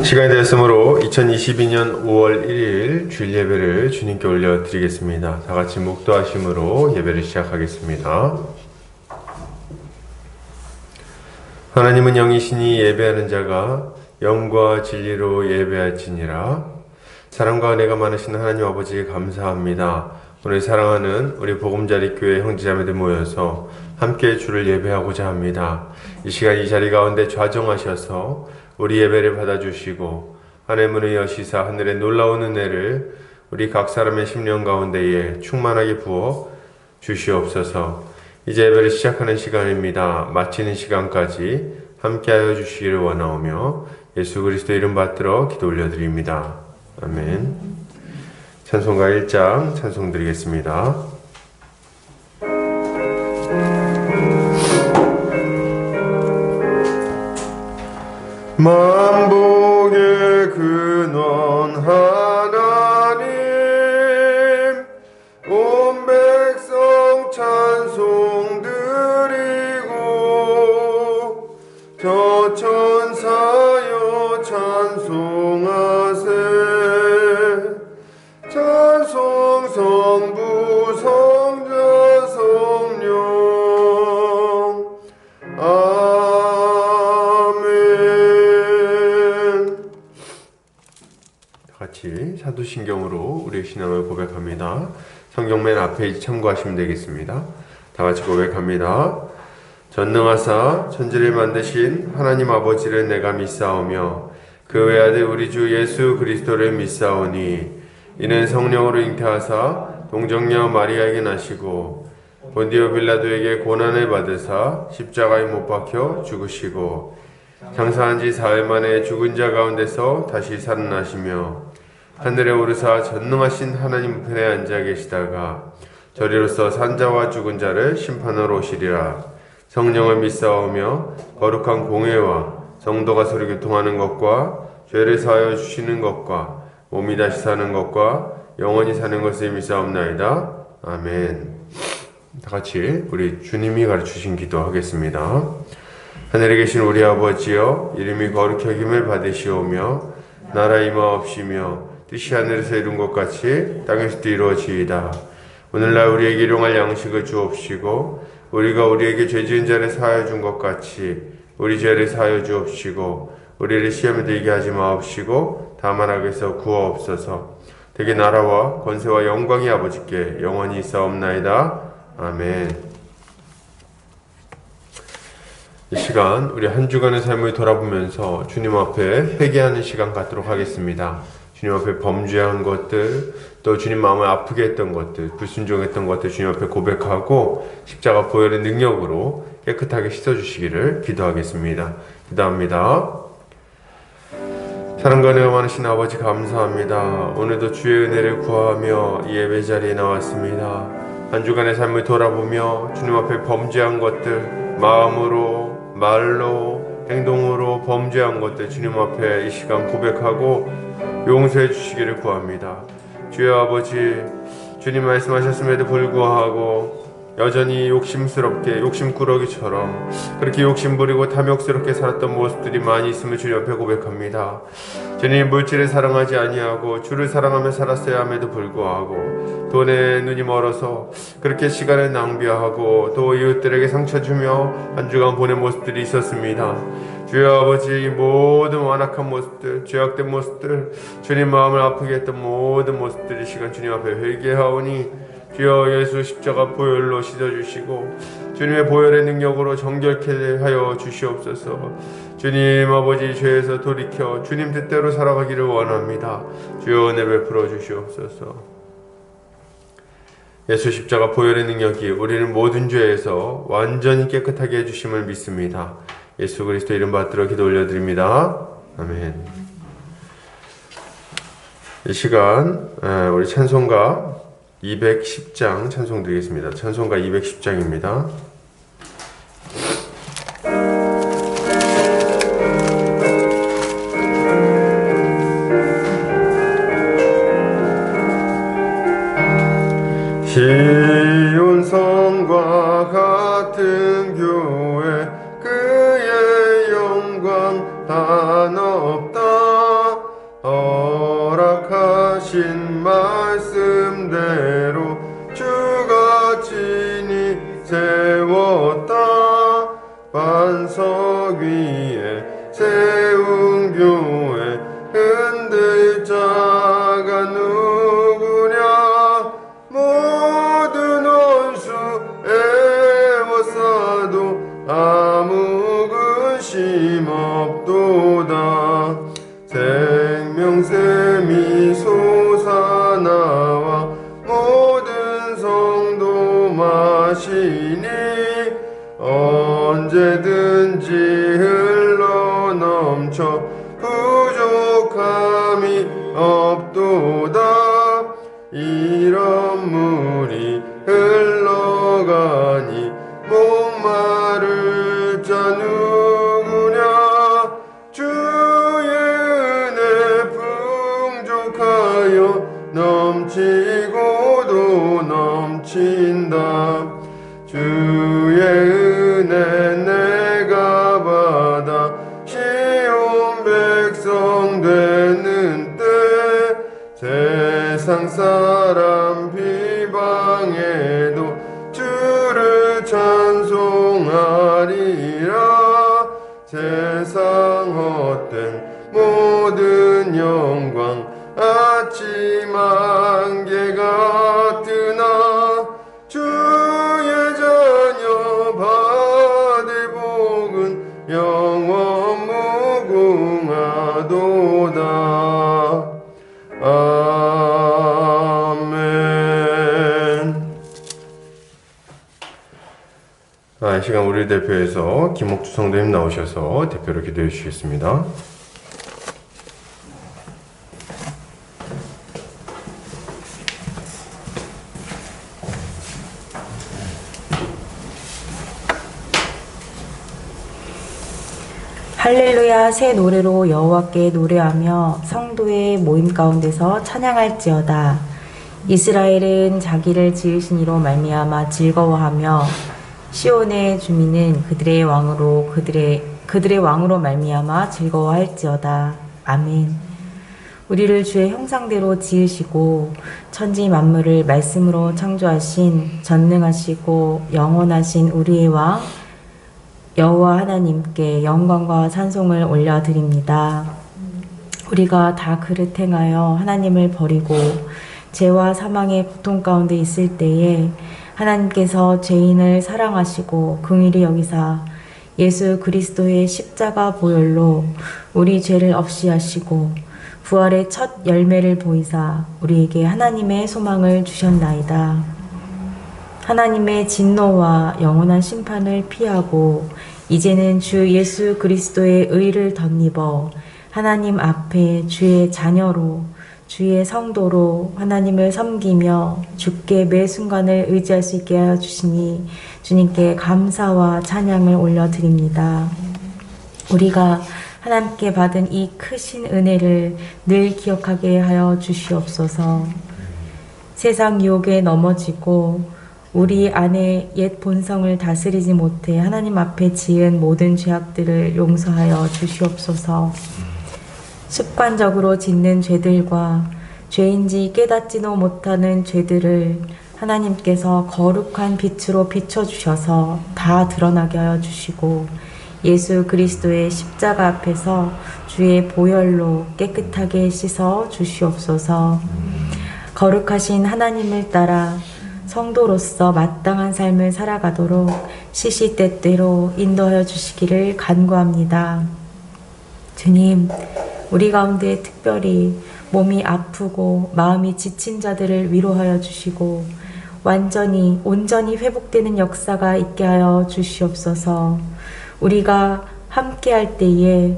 시간이 되었으므로 2022년 5월 1일 주일 예배를 주님께 올려드리겠습니다. 다 같이 묵도하심으로 예배를 시작하겠습니다. 하나님은 영이시니 예배하는 자가 영과 진리로 예배할지니라. 사랑과 은혜가 많으신 하나님 아버지 감사합니다. 오늘 사랑하는 우리 보금자리 교회 형제자매들 모여서 함께 주를 예배하고자 합니다. 이 시간 이 자리 가운데 좌정하셔서 우리 예배를 받아주시고 하늘의 문을 여시사 하늘의 놀라운 은혜를 우리 각 사람의 심령 가운데에 충만하게 부어 주시옵소서. 이제 예배를 시작하는 시간입니다. 마치는 시간까지 함께하여 주시기를 원하오며 예수 그리스도 이름 받들어 기도 올려드립니다. 아멘. 찬송가 1장 찬송 드리겠습니다. 만복의 근원 하나님, 온 백성 찬송 드리고 저 천사여 찬송하세. 찬송 성부 성자 성령 아멘. 같이 사도신경으로 우리의 신앙을 고백합니다. 성경 맨 앞에 참고하시면 되겠습니다. 다 같이 고백합니다. 전능하사 천지를 만드신 하나님 아버지를 내가 믿사오며 그 외아들 우리 주 예수 그리스도를 믿사오니 이는 성령으로 잉태하사 동정녀 마리아에게 나시고 본디오 빌라도에게 고난을 받으사 십자가에 못 박혀 죽으시고 장사한 지 사흘 만에 죽은 자 가운데서 다시 살아나시며 하늘에 오르사 전능하신 하나님 우편에 앉아 계시다가 저리로서 산자와 죽은 자를 심판하러 오시리라. 성령을 믿사오며 거룩한 공회와 성도가 서로 교통하는 것과 죄를 사하여 주시는 것과 몸이 다시 사는 것과 영원히 사는 것을 믿사옵나이다. 아멘. 다 같이 우리 주님이 가르치신 기도하겠습니다. 하늘에 계신 우리 아버지여, 이름이 거룩히 여김을 받으시오며 나라 임하옵시며 뜻이 하늘에서 이룬 것 같이 땅에서도 이루어지이다. 오늘날 우리에게 일용할 양식을 주옵시고 우리가 우리에게 죄 지은 자를 사하여 준 것 같이 우리 죄를 사하여 주옵시고 우리를 시험에 들게 하지 마옵시고 다만 악에서 구하옵소서. 되게 나라와 권세와 영광이 아버지께 영원히 있사옵나이다. 아멘. 이 시간 우리 한 주간의 삶을 돌아보면서 주님 앞에 회개하는 시간 갖도록 하겠습니다. 주님 앞에 범죄한 것들, 또 주님 마음을 아프게 했던 것들, 불순종했던 것들 주님 앞에 고백하고 십자가 보혈의 능력으로 깨끗하게 씻어주시기를 기도하겠습니다. 기도합니다. 사랑과 은혜가 많으신 아버지 감사합니다. 오늘도 주의 은혜를 구하며 이 예배 자리에 나왔습니다. 한 주간의 삶을 돌아보며 주님 앞에 범죄한 것들, 마음으로, 말로, 행동으로 범죄한 것들 주님 앞에 이 시간 고백하고 용서해 주시기를 구합니다. 주여 아버지, 주님 말씀하셨음에도 불구하고 여전히 욕심스럽게 욕심꾸러기처럼 그렇게 욕심부리고 탐욕스럽게 살았던 모습들이 많이 있음을 주님 앞에 고백합니다. 주님, 물질을 사랑하지 아니하고 주를 사랑하며 살았어야 함에도 불구하고 돈에 눈이 멀어서 그렇게 시간을 낭비하고 또 이웃들에게 상처 주며 한 주간 보낸 모습들이 있었습니다. 주여 아버지, 이 모든 완악한 모습들, 죄악된 모습들, 주님 마음을 아프게 했던 모든 모습들이 시간 주님 앞에 회개하오니 주여 예수 십자가 보혈로 씻어주시고 주님의 보혈의 능력으로 정결케 하여 주시옵소서. 주님 아버지, 죄에서 돌이켜 주님 뜻대로 살아가기를 원합니다. 주여 은혜 베풀어 주시옵소서. 예수 십자가 보혈의 능력이 우리는 모든 죄에서 완전히 깨끗하게 해주심을 믿습니다. 예수 그리스도 이름 받들어 기도 올려드립니다. 아멘. 이 시간 우리 찬송가 210장 찬송 드리겠습니다. 찬송가 210장입니다. 시온성과 같은 교회, 그의 영광 단 없다. 생명샘이 솟아나와 모든 성도 마시니 언제든지 흘러넘쳐 부족함이 없도다. 이런 물이 흘러가니 목마를 자 누구냐. 주의 은혜 풍족하여 넘치고도 넘친다. 주의 은혜 내가 받아 시온 백성 되는 때 세상 사람 비방해도 주를 찬송하리라. 세상 헛된 모든 영광 아침 안개 같으나 주의 자녀 받을 복은 영원 무궁하도다. 아멘. 이 시간 우리 대표에서 김옥주 성도님 나오셔서 대표로 기도해 주시겠습니다. 할렐루야. 새 노래로 여호와께 노래하며 성도의 모임 가운데서 찬양할지어다. 이스라엘은 자기를 지으신 이로 말미암아 즐거워하며 시온의 주민은 그들의 왕으로 말미암아 즐거워할지어다. 아멘. 우리를 주의 형상대로 지으시고 천지 만물을 말씀으로 창조하신 전능하시고 영원하신 우리의 왕 여호와 하나님께 영광과 찬송을 올려드립니다. 우리가 다 그릇 행하여 하나님을 버리고 죄와 사망의 고통 가운데 있을 때에 하나님께서 죄인을 사랑하시고 긍휼히 여기사 예수 그리스도의 십자가 보혈로 우리 죄를 없이 하시고 부활의 첫 열매를 보이사 우리에게 하나님의 소망을 주셨나이다. 하나님의 진노와 영원한 심판을 피하고 이제는 주 예수 그리스도의 의를 덧입어 하나님 앞에 주의 자녀로 주의 성도로 하나님을 섬기며 주께 매 순간을 의지할 수 있게 하여 주시니 주님께 감사와 찬양을 올려드립니다. 우리가 하나님께 받은 이 크신 은혜를 늘 기억하게 하여 주시옵소서. 세상 유혹에 넘어지고 우리 안에 옛 본성을 다스리지 못해 하나님 앞에 지은 모든 죄악들을 용서하여 주시옵소서. 습관적으로 짓는 죄들과 죄인지 깨닫지도 못하는 죄들을 하나님께서 거룩한 빛으로 비춰주셔서 다 드러나게 하여 주시고 예수 그리스도의 십자가 앞에서 주의 보혈로 깨끗하게 씻어 주시옵소서. 거룩하신 하나님을 따라 성도로서 마땅한 삶을 살아가도록 시시때때로 인도하여 주시기를 간구합니다. 주님, 우리 가운데 특별히 몸이 아프고 마음이 지친 자들을 위로하여 주시고 온전히 회복되는 역사가 있게 하여 주시옵소서. 우리가 함께할 때에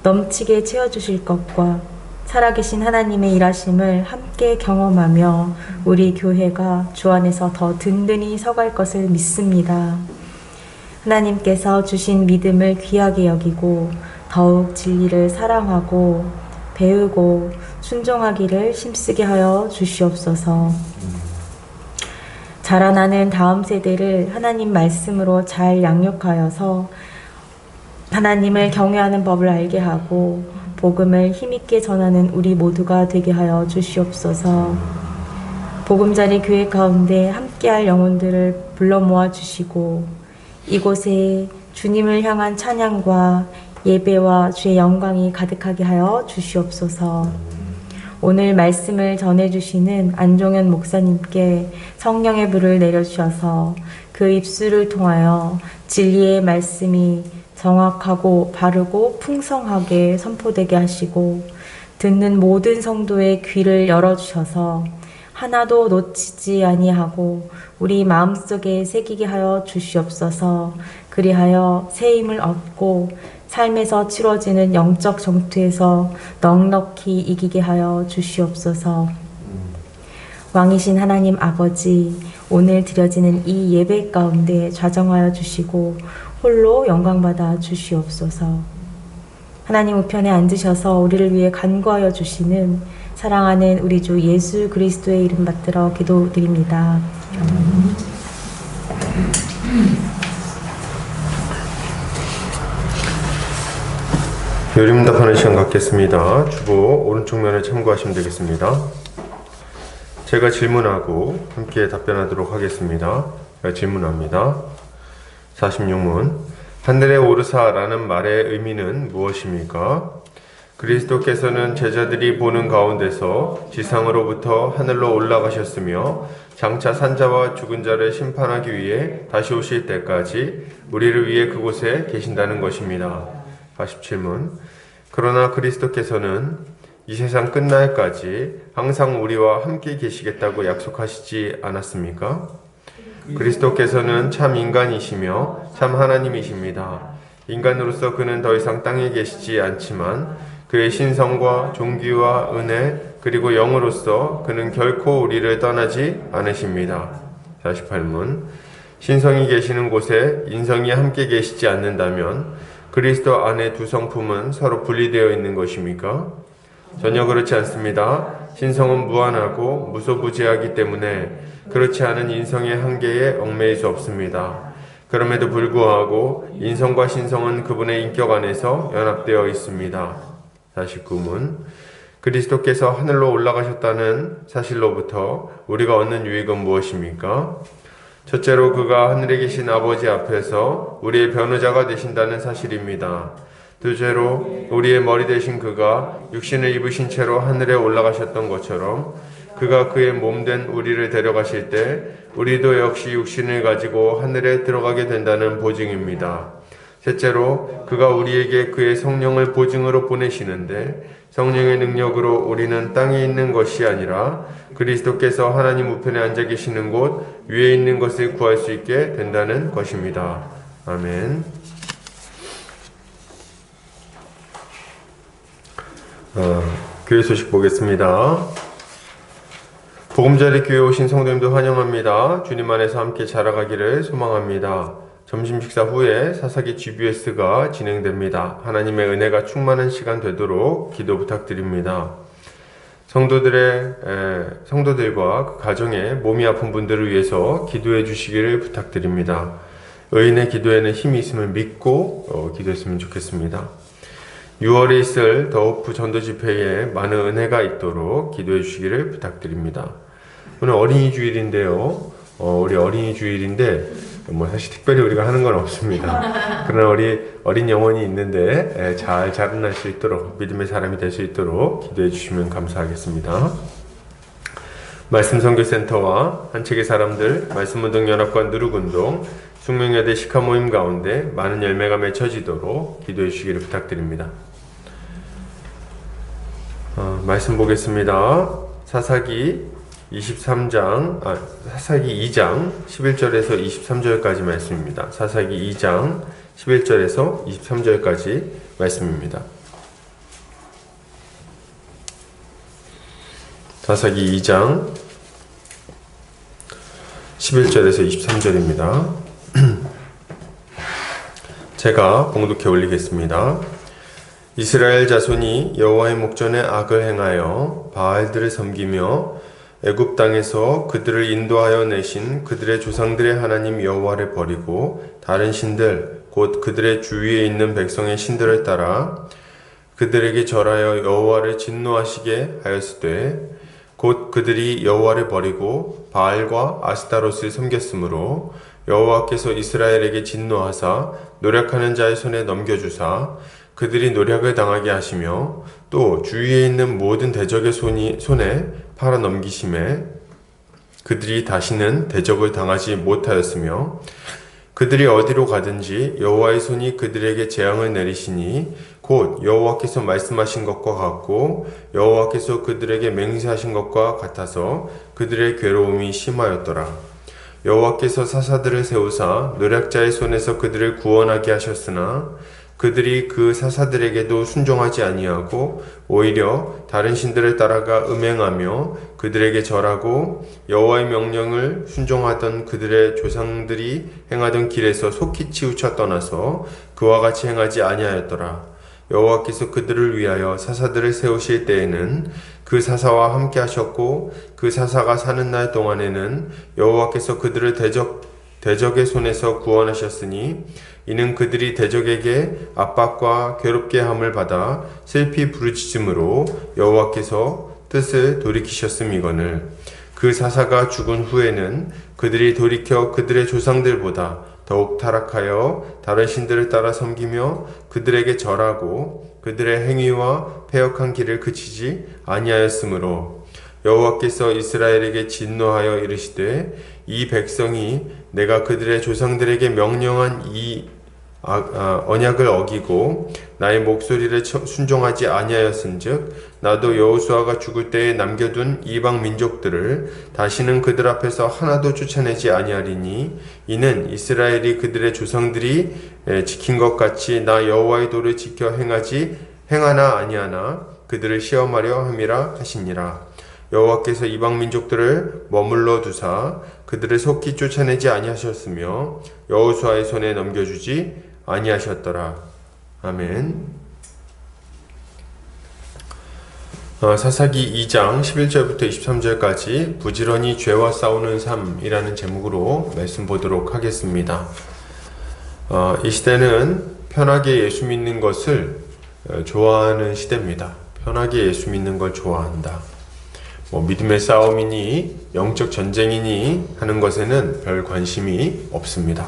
넘치게 채워주실 것과 살아계신 하나님의 일하심을 함께 경험하며 우리 교회가 주 안에서 더 든든히 서갈 것을 믿습니다. 하나님께서 주신 믿음을 귀하게 여기고 더욱 진리를 사랑하고 배우고 순종하기를 힘쓰게 하여 주시옵소서. 자라나는 다음 세대를 하나님 말씀으로 잘 양육하여서 하나님을 경외하는 법을 알게 하고 복음을 힘있게 전하는 우리 모두가 되게 하여 주시옵소서. 보금자리 교회 가운데 함께할 영혼들을 불러 모아 주시고 이곳에 주님을 향한 찬양과 예배와 주의 영광이 가득하게 하여 주시옵소서. 오늘 말씀을 전해주시는 안종현 목사님께 성령의 불을 내려주셔서 그 입술을 통하여 진리의 말씀이 정확하고 바르고 풍성하게 선포되게 하시고 듣는 모든 성도의 귀를 열어주셔서 하나도 놓치지 아니하고 우리 마음속에 새기게 하여 주시옵소서. 그리하여 새 힘을 얻고 삶에서 치러지는 영적 전투에서 넉넉히 이기게 하여 주시옵소서. 왕이신 하나님 아버지, 오늘 드려지는 이 예배 가운데 좌정하여 주시고 홀로 영광받아 주시옵소서. 하나님 우편에 앉으셔서 우리를 위해 간구하여 주시는 사랑하는 우리 주 예수 그리스도의 이름 받들어 기도드립니다. 요리문답하는 시간 갖겠습니다. 주보 오른쪽 면에 참고하시면 되겠습니다. 제가 질문하고 함께 답변하도록 하겠습니다. 제가 질문합니다. 46문 하늘에 오르사라는 말의 의미는 무엇입니까? 그리스도께서는 제자들이 보는 가운데서 지상으로부터 하늘로 올라가셨으며 장차 산자와 죽은 자를 심판하기 위해 다시 오실 때까지 우리를 위해 그곳에 계신다는 것입니다. 47문 그러나 그리스도께서는 이 세상 끝날까지 항상 우리와 함께 계시겠다고 약속하시지 않았습니까? 그리스도께서는 참 인간이시며 참 하나님이십니다. 인간으로서 그는 더 이상 땅에 계시지 않지만 그의 신성과 존귀와 은혜 그리고 영으로서 그는 결코 우리를 떠나지 않으십니다. 48문 신성이 계시는 곳에 인성이 함께 계시지 않는다면 그리스도 안에 두 성품은 서로 분리되어 있는 것입니까? 전혀 그렇지 않습니다. 신성은 무한하고 무소부재하기 때문에 그렇지 않은 인성의 한계에 얽매일 수 없습니다. 그럼에도 불구하고 인성과 신성은 그분의 인격 안에서 연합되어 있습니다. 49문 그리스도께서 하늘로 올라가셨다는 사실로부터 우리가 얻는 유익은 무엇입니까? 첫째로 그가 하늘에 계신 아버지 앞에서 우리의 변호자가 되신다는 사실입니다. 둘째로 우리의 머리 되신 그가 육신을 입으신 채로 하늘에 올라가셨던 것처럼 그가 그의 몸된 우리를 데려가실 때 우리도 역시 육신을 가지고 하늘에 들어가게 된다는 보증입니다. 셋째로 그가 우리에게 그의 성령을 보증으로 보내시는데 성령의 능력으로 우리는 땅에 있는 것이 아니라 그리스도께서 하나님 우편에 앉아 계시는 곳 위에 있는 것을 구할 수 있게 된다는 것입니다. 아멘. 교회 소식 보겠습니다. 보금자리 교회 오신 성도님도 환영합니다. 주님 안에서 함께 자라가기를 소망합니다. 점심 식사 후에 사사기 GBS가 진행됩니다. 하나님의 은혜가 충만한 시간 되도록 기도 부탁드립니다. 성도들과 그 가정에 몸이 아픈 분들을 위해서 기도해 주시기를 부탁드립니다. 의인의 기도에는 힘이 있음을 믿고 기도했으면 좋겠습니다. 6월에 있을 더호프 전도 집회에 많은 은혜가 있도록 기도해 주시기를 부탁드립니다. 오늘 어린이 주일인데요. 우리 어린이 주일인데 사실 특별히 우리가 하는 건 없습니다. 그러나 우리 어린 영혼이 있는데 잘 자라날 수 있도록 믿음의 사람이 될 수 있도록 기도해 주시면 감사하겠습니다. 말씀 선교센터와 한책의 사람들, 말씀운동연합관 누룩운동, 숙명여대 시카 모임 가운데 많은 열매가 맺혀지도록 기도해 주시기를 부탁드립니다. 말씀 보겠습니다. 사사기 2장 11절에서 23절까지 말씀입니다. 사사기 2장 11절에서 23절까지 말씀입니다. 사사기 2장 11절에서 23절입니다. 제가 봉독해 올리겠습니다. 이스라엘 자손이 여호와의 목전에 악을 행하여 바알들을 섬기며 애굽 땅에서 그들을 인도하여 내신 그들의 조상들의 하나님 여호와를 버리고 다른 신들 곧 그들의 주위에 있는 백성의 신들을 따라 그들에게 절하여 여호와를 진노하시게 하였으되 곧 그들이 여호와를 버리고 바알과 아스타롯을 섬겼으므로 여호와께서 이스라엘에게 진노하사 노력하는 자의 손에 넘겨주사 그들이 노력을 당하게 하시며 또 주위에 있는 모든 대적의 손에 팔아 넘기심에 그들이 다시는 대적을 당하지 못하였으며 그들이 어디로 가든지 여호와의 손이 그들에게 재앙을 내리시니 곧 여호와께서 말씀하신 것과 같고 여호와께서 그들에게 맹세하신 것과 같아서 그들의 괴로움이 심하였더라. 여호와께서 사사들을 세우사 노략자의 손에서 그들을 구원하게 하셨으나 그들이 그 사사들에게도 순종하지 아니하고 오히려 다른 신들을 따라가 음행하며 그들에게 절하고 여호와의 명령을 순종하던 그들의 조상들이 행하던 길에서 속히 치우쳐 떠나서 그와 같이 행하지 아니하였더라. 여호와께서 그들을 위하여 사사들을 세우실 때에는 그 사사와 함께 하셨고 그 사사가 사는 날 동안에는 여호와께서 그들을 대적의 손에서 구원하셨으니 이는 그들이 대적에게 압박과 괴롭게 함을 받아 슬피 부르짖음으로 여호와께서 뜻을 돌이키셨음이거늘 그 사사가 죽은 후에는 그들이 돌이켜 그들의 조상들보다 더욱 타락하여 다른 신들을 따라 섬기며 그들에게 절하고 그들의 행위와 패역한 길을 그치지 아니하였으므로 여호와께서 이스라엘에게 진노하여 이르시되 이 백성이 내가 그들의 조상들에게 명령한 이 언약을 어기고 나의 목소리를 순종하지 아니하였은즉 나도 여호수아가 죽을 때에 남겨둔 이방 민족들을 다시는 그들 앞에서 하나도 쫓아내지 아니하리니 이는 이스라엘이 그들의 조상들이 지킨 것 같이 나 여호와의 도를 지켜 행하나 아니하나 그들을 시험하려 함이라 하시니라. 여호와께서 이방 민족들을 머물러 두사 그들을 속히 쫓아내지 아니하셨으며 여호수아의 손에 넘겨주지 아니하셨더라. 아멘. 사사기 2장 11절부터 23절까지 부지런히 죄와 싸우는 삶이라는 제목으로 말씀 보도록 하겠습니다. 이 시대는 편하게 예수 믿는 것을 좋아하는 시대입니다. 편하게 예수 믿는 걸 좋아한다. 믿음의 싸움이니 영적 전쟁이니 하는 것에는 별 관심이 없습니다.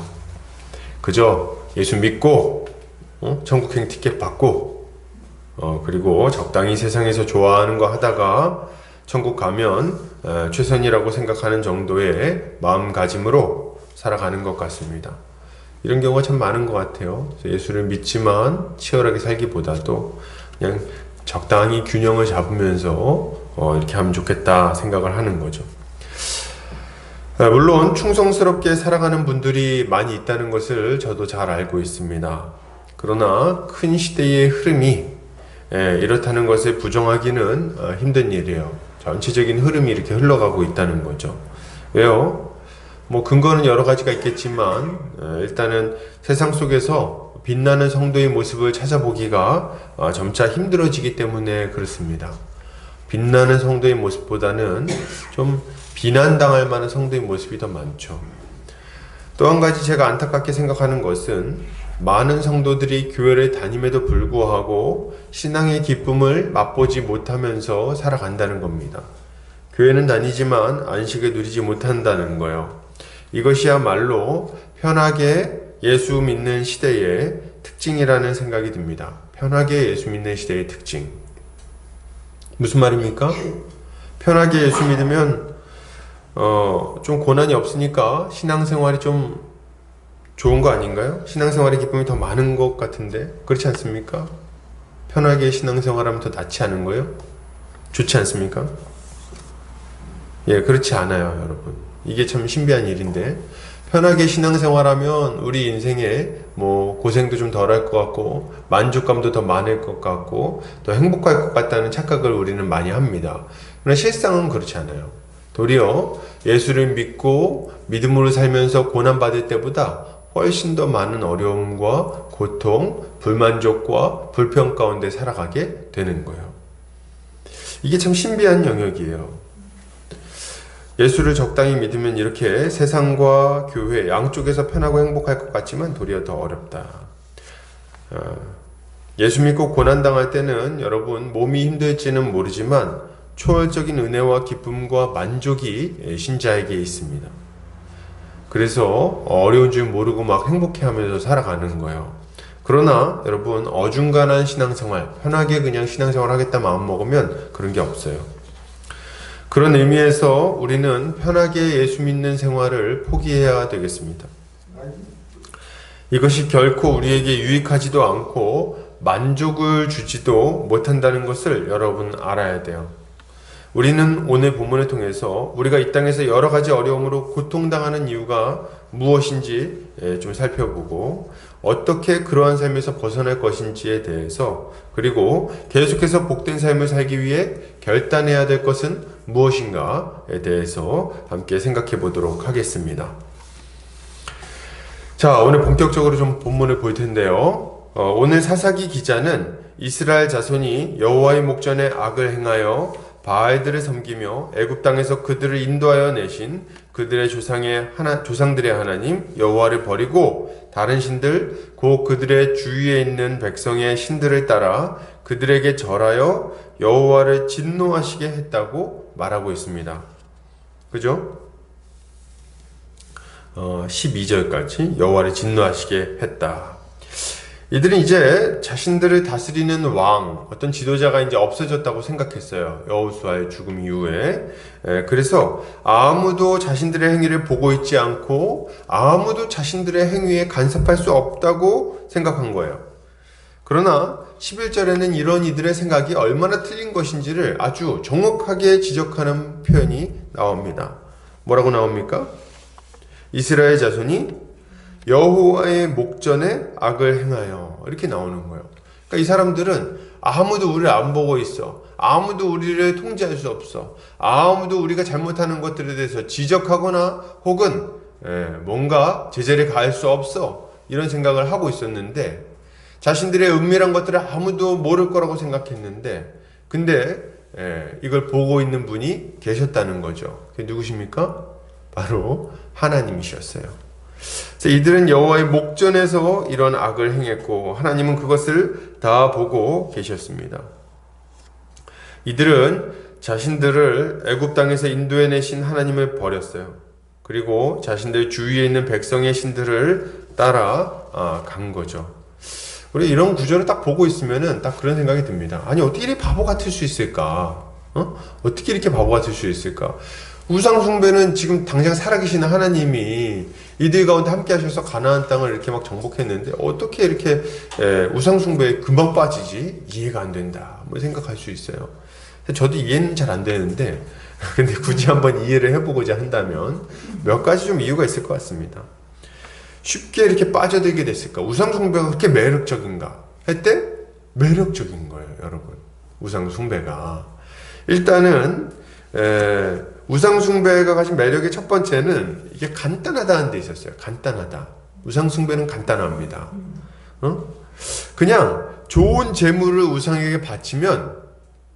그저 예수 믿고 천국행 티켓 받고 그리고 적당히 세상에서 좋아하는 거 하다가 천국 가면 최선이라고 생각하는 정도의 마음가짐으로 살아가는 것 같습니다. 이런 경우가 참 많은 것 같아요. 예수를 믿지만 치열하게 살기보다도 그냥 적당히 균형을 잡으면서 이렇게 하면 좋겠다 생각을 하는 거죠. 물론 충성스럽게 살아가는 분들이 많이 있다는 것을 저도 잘 알고 있습니다. 그러나 큰 시대의 흐름이 이렇다는 것을 부정하기는 힘든 일이에요. 전체적인 흐름이 이렇게 흘러가고 있다는 거죠. 왜요? 근거는 여러 가지가 있겠지만 일단은 세상 속에서 빛나는 성도의 모습을 찾아보기가 점차 힘들어지기 때문에 그렇습니다. 빛나는 성도의 모습보다는 좀 비난당할 만한 성도의 모습이 더 많죠. 또 한 가지 제가 안타깝게 생각하는 것은 많은 성도들이 교회를 다님에도 불구하고 신앙의 기쁨을 맛보지 못하면서 살아간다는 겁니다. 교회는 다니지만 안식을 누리지 못한다는 거예요. 이것이야말로 편하게 예수 믿는 시대의 특징이라는 생각이 듭니다. 편하게 예수 믿는 시대의 특징. 무슨 말입니까? 편하게 예수 믿으면 좀 고난이 없으니까 신앙생활이 좀 좋은 거 아닌가요? 신앙생활의 기쁨이 더 많은 것 같은데 그렇지 않습니까? 편하게 신앙생활하면 더 낫지 않은 거예요? 좋지 않습니까? 예, 그렇지 않아요, 여러분. 이게 참 신비한 일인데 편하게 신앙생활하면 우리 인생에 고생도 좀 덜할 것 같고 만족감도 더 많을 것 같고 더 행복할 것 같다는 착각을 우리는 많이 합니다. 그러나 실상은 그렇지 않아요. 도리어 예수를 믿고 믿음으로 살면서 고난받을 때보다 훨씬 더 많은 어려움과 고통, 불만족과 불평 가운데 살아가게 되는 거예요. 이게 참 신비한 영역이에요. 예수를 적당히 믿으면 이렇게 세상과 교회 양쪽에서 편하고 행복할 것 같지만 도리어 더 어렵다. 예수 믿고 고난당할 때는 여러분 몸이 힘들지는 모르지만 초월적인 은혜와 기쁨과 만족이 신자에게 있습니다. 그래서 어려운 줄 모르고 막 행복해하면서 살아가는 거예요. 그러나 여러분 어중간한 신앙생활, 편하게 그냥 신앙생활 하겠다 마음먹으면 그런 게 없어요. 그런 의미에서 우리는 편하게 예수 믿는 생활을 포기해야 되겠습니다. 이것이 결코 우리에게 유익하지도 않고 만족을 주지도 못한다는 것을 여러분 알아야 돼요. 우리는 오늘 본문을 통해서 우리가 이 땅에서 여러 가지 어려움으로 고통당하는 이유가 무엇인지 좀 살펴보고 어떻게 그러한 삶에서 벗어날 것인지에 대해서, 그리고 계속해서 복된 삶을 살기 위해 결단해야 될 것은 무엇인가에 대해서 함께 생각해 보도록 하겠습니다. 자, 오늘 본격적으로 좀 본문을 볼 텐데요. 오늘 사사기 기자는 이스라엘 자손이 여호와의 목전에 악을 행하여 바알들을 섬기며 애굽 땅에서 그들을 인도하여 내신 그들의 조상들의 하나님 여호와를 버리고 다른 신들 곧 그들의 주위에 있는 백성의 신들을 따라 그들에게 절하여 여호와를 진노하시게 했다고 말하고 있습니다. 그죠? 12절까지 여호와를 진노하시게 했다. 이들은 이제 자신들을 다스리는 왕, 어떤 지도자가 이제 없어졌다고 생각했어요. 여호수아의 죽음 이후에. 그래서 아무도 자신들의 행위를 보고 있지 않고 아무도 자신들의 행위에 간섭할 수 없다고 생각한 거예요. 그러나 11절에는 이런 이들의 생각이 얼마나 틀린 것인지를 아주 정확하게 지적하는 표현이 나옵니다. 뭐라고 나옵니까? 이스라엘 자손이 여호와의 목전에 악을 행하여, 이렇게 나오는 거예요. 그러니까 이 사람들은 아무도 우리를 안 보고 있어. 아무도 우리를 통제할 수 없어. 아무도 우리가 잘못하는 것들에 대해서 지적하거나 혹은 뭔가 제재를 가할 수 없어. 이런 생각을 하고 있었는데, 자신들의 은밀한 것들을 아무도 모를 거라고 생각했는데, 근데 이걸 보고 있는 분이 계셨다는 거죠. 그게 누구십니까? 바로 하나님이셨어요. 이들은 여호와의 목전에서 이런 악을 행했고 하나님은 그것을 다 보고 계셨습니다. 이들은 자신들을 애굽 땅에서 인도해내신 하나님을 버렸어요. 그리고 자신들 주위에 있는 백성의 신들을 따라 간 거죠. 우리 이런 구절을 딱 보고 있으면은 딱 그런 생각이 듭니다. 아니, 어떻게 이렇게 바보 같을 수 있을까? 어떻게 이렇게 바보 같을 수 있을까? 우상숭배는 지금 당장 살아계시는 하나님이 이들 가운데 함께 하셔서 가나안 땅을 이렇게 막 정복했는데 어떻게 이렇게 우상숭배에 금방 빠지지? 이해가 안 된다. 뭐 생각할 수 있어요. 저도 이해는 잘 안 되는데, 근데 굳이 한번 이해를 해보고자 한다면 몇 가지 좀 이유가 있을 것 같습니다. 쉽게 이렇게 빠져들게 됐을까? 우상숭배가 그렇게 매력적인가? 할 때 매력적인 거예요, 여러분. 우상숭배가. 일단은 우상숭배가 가진 매력의 첫 번째는 이게 간단하다는 데 있었어요. 간단하다. 우상숭배는 간단합니다. 그냥 좋은 재물을 우상에게 바치면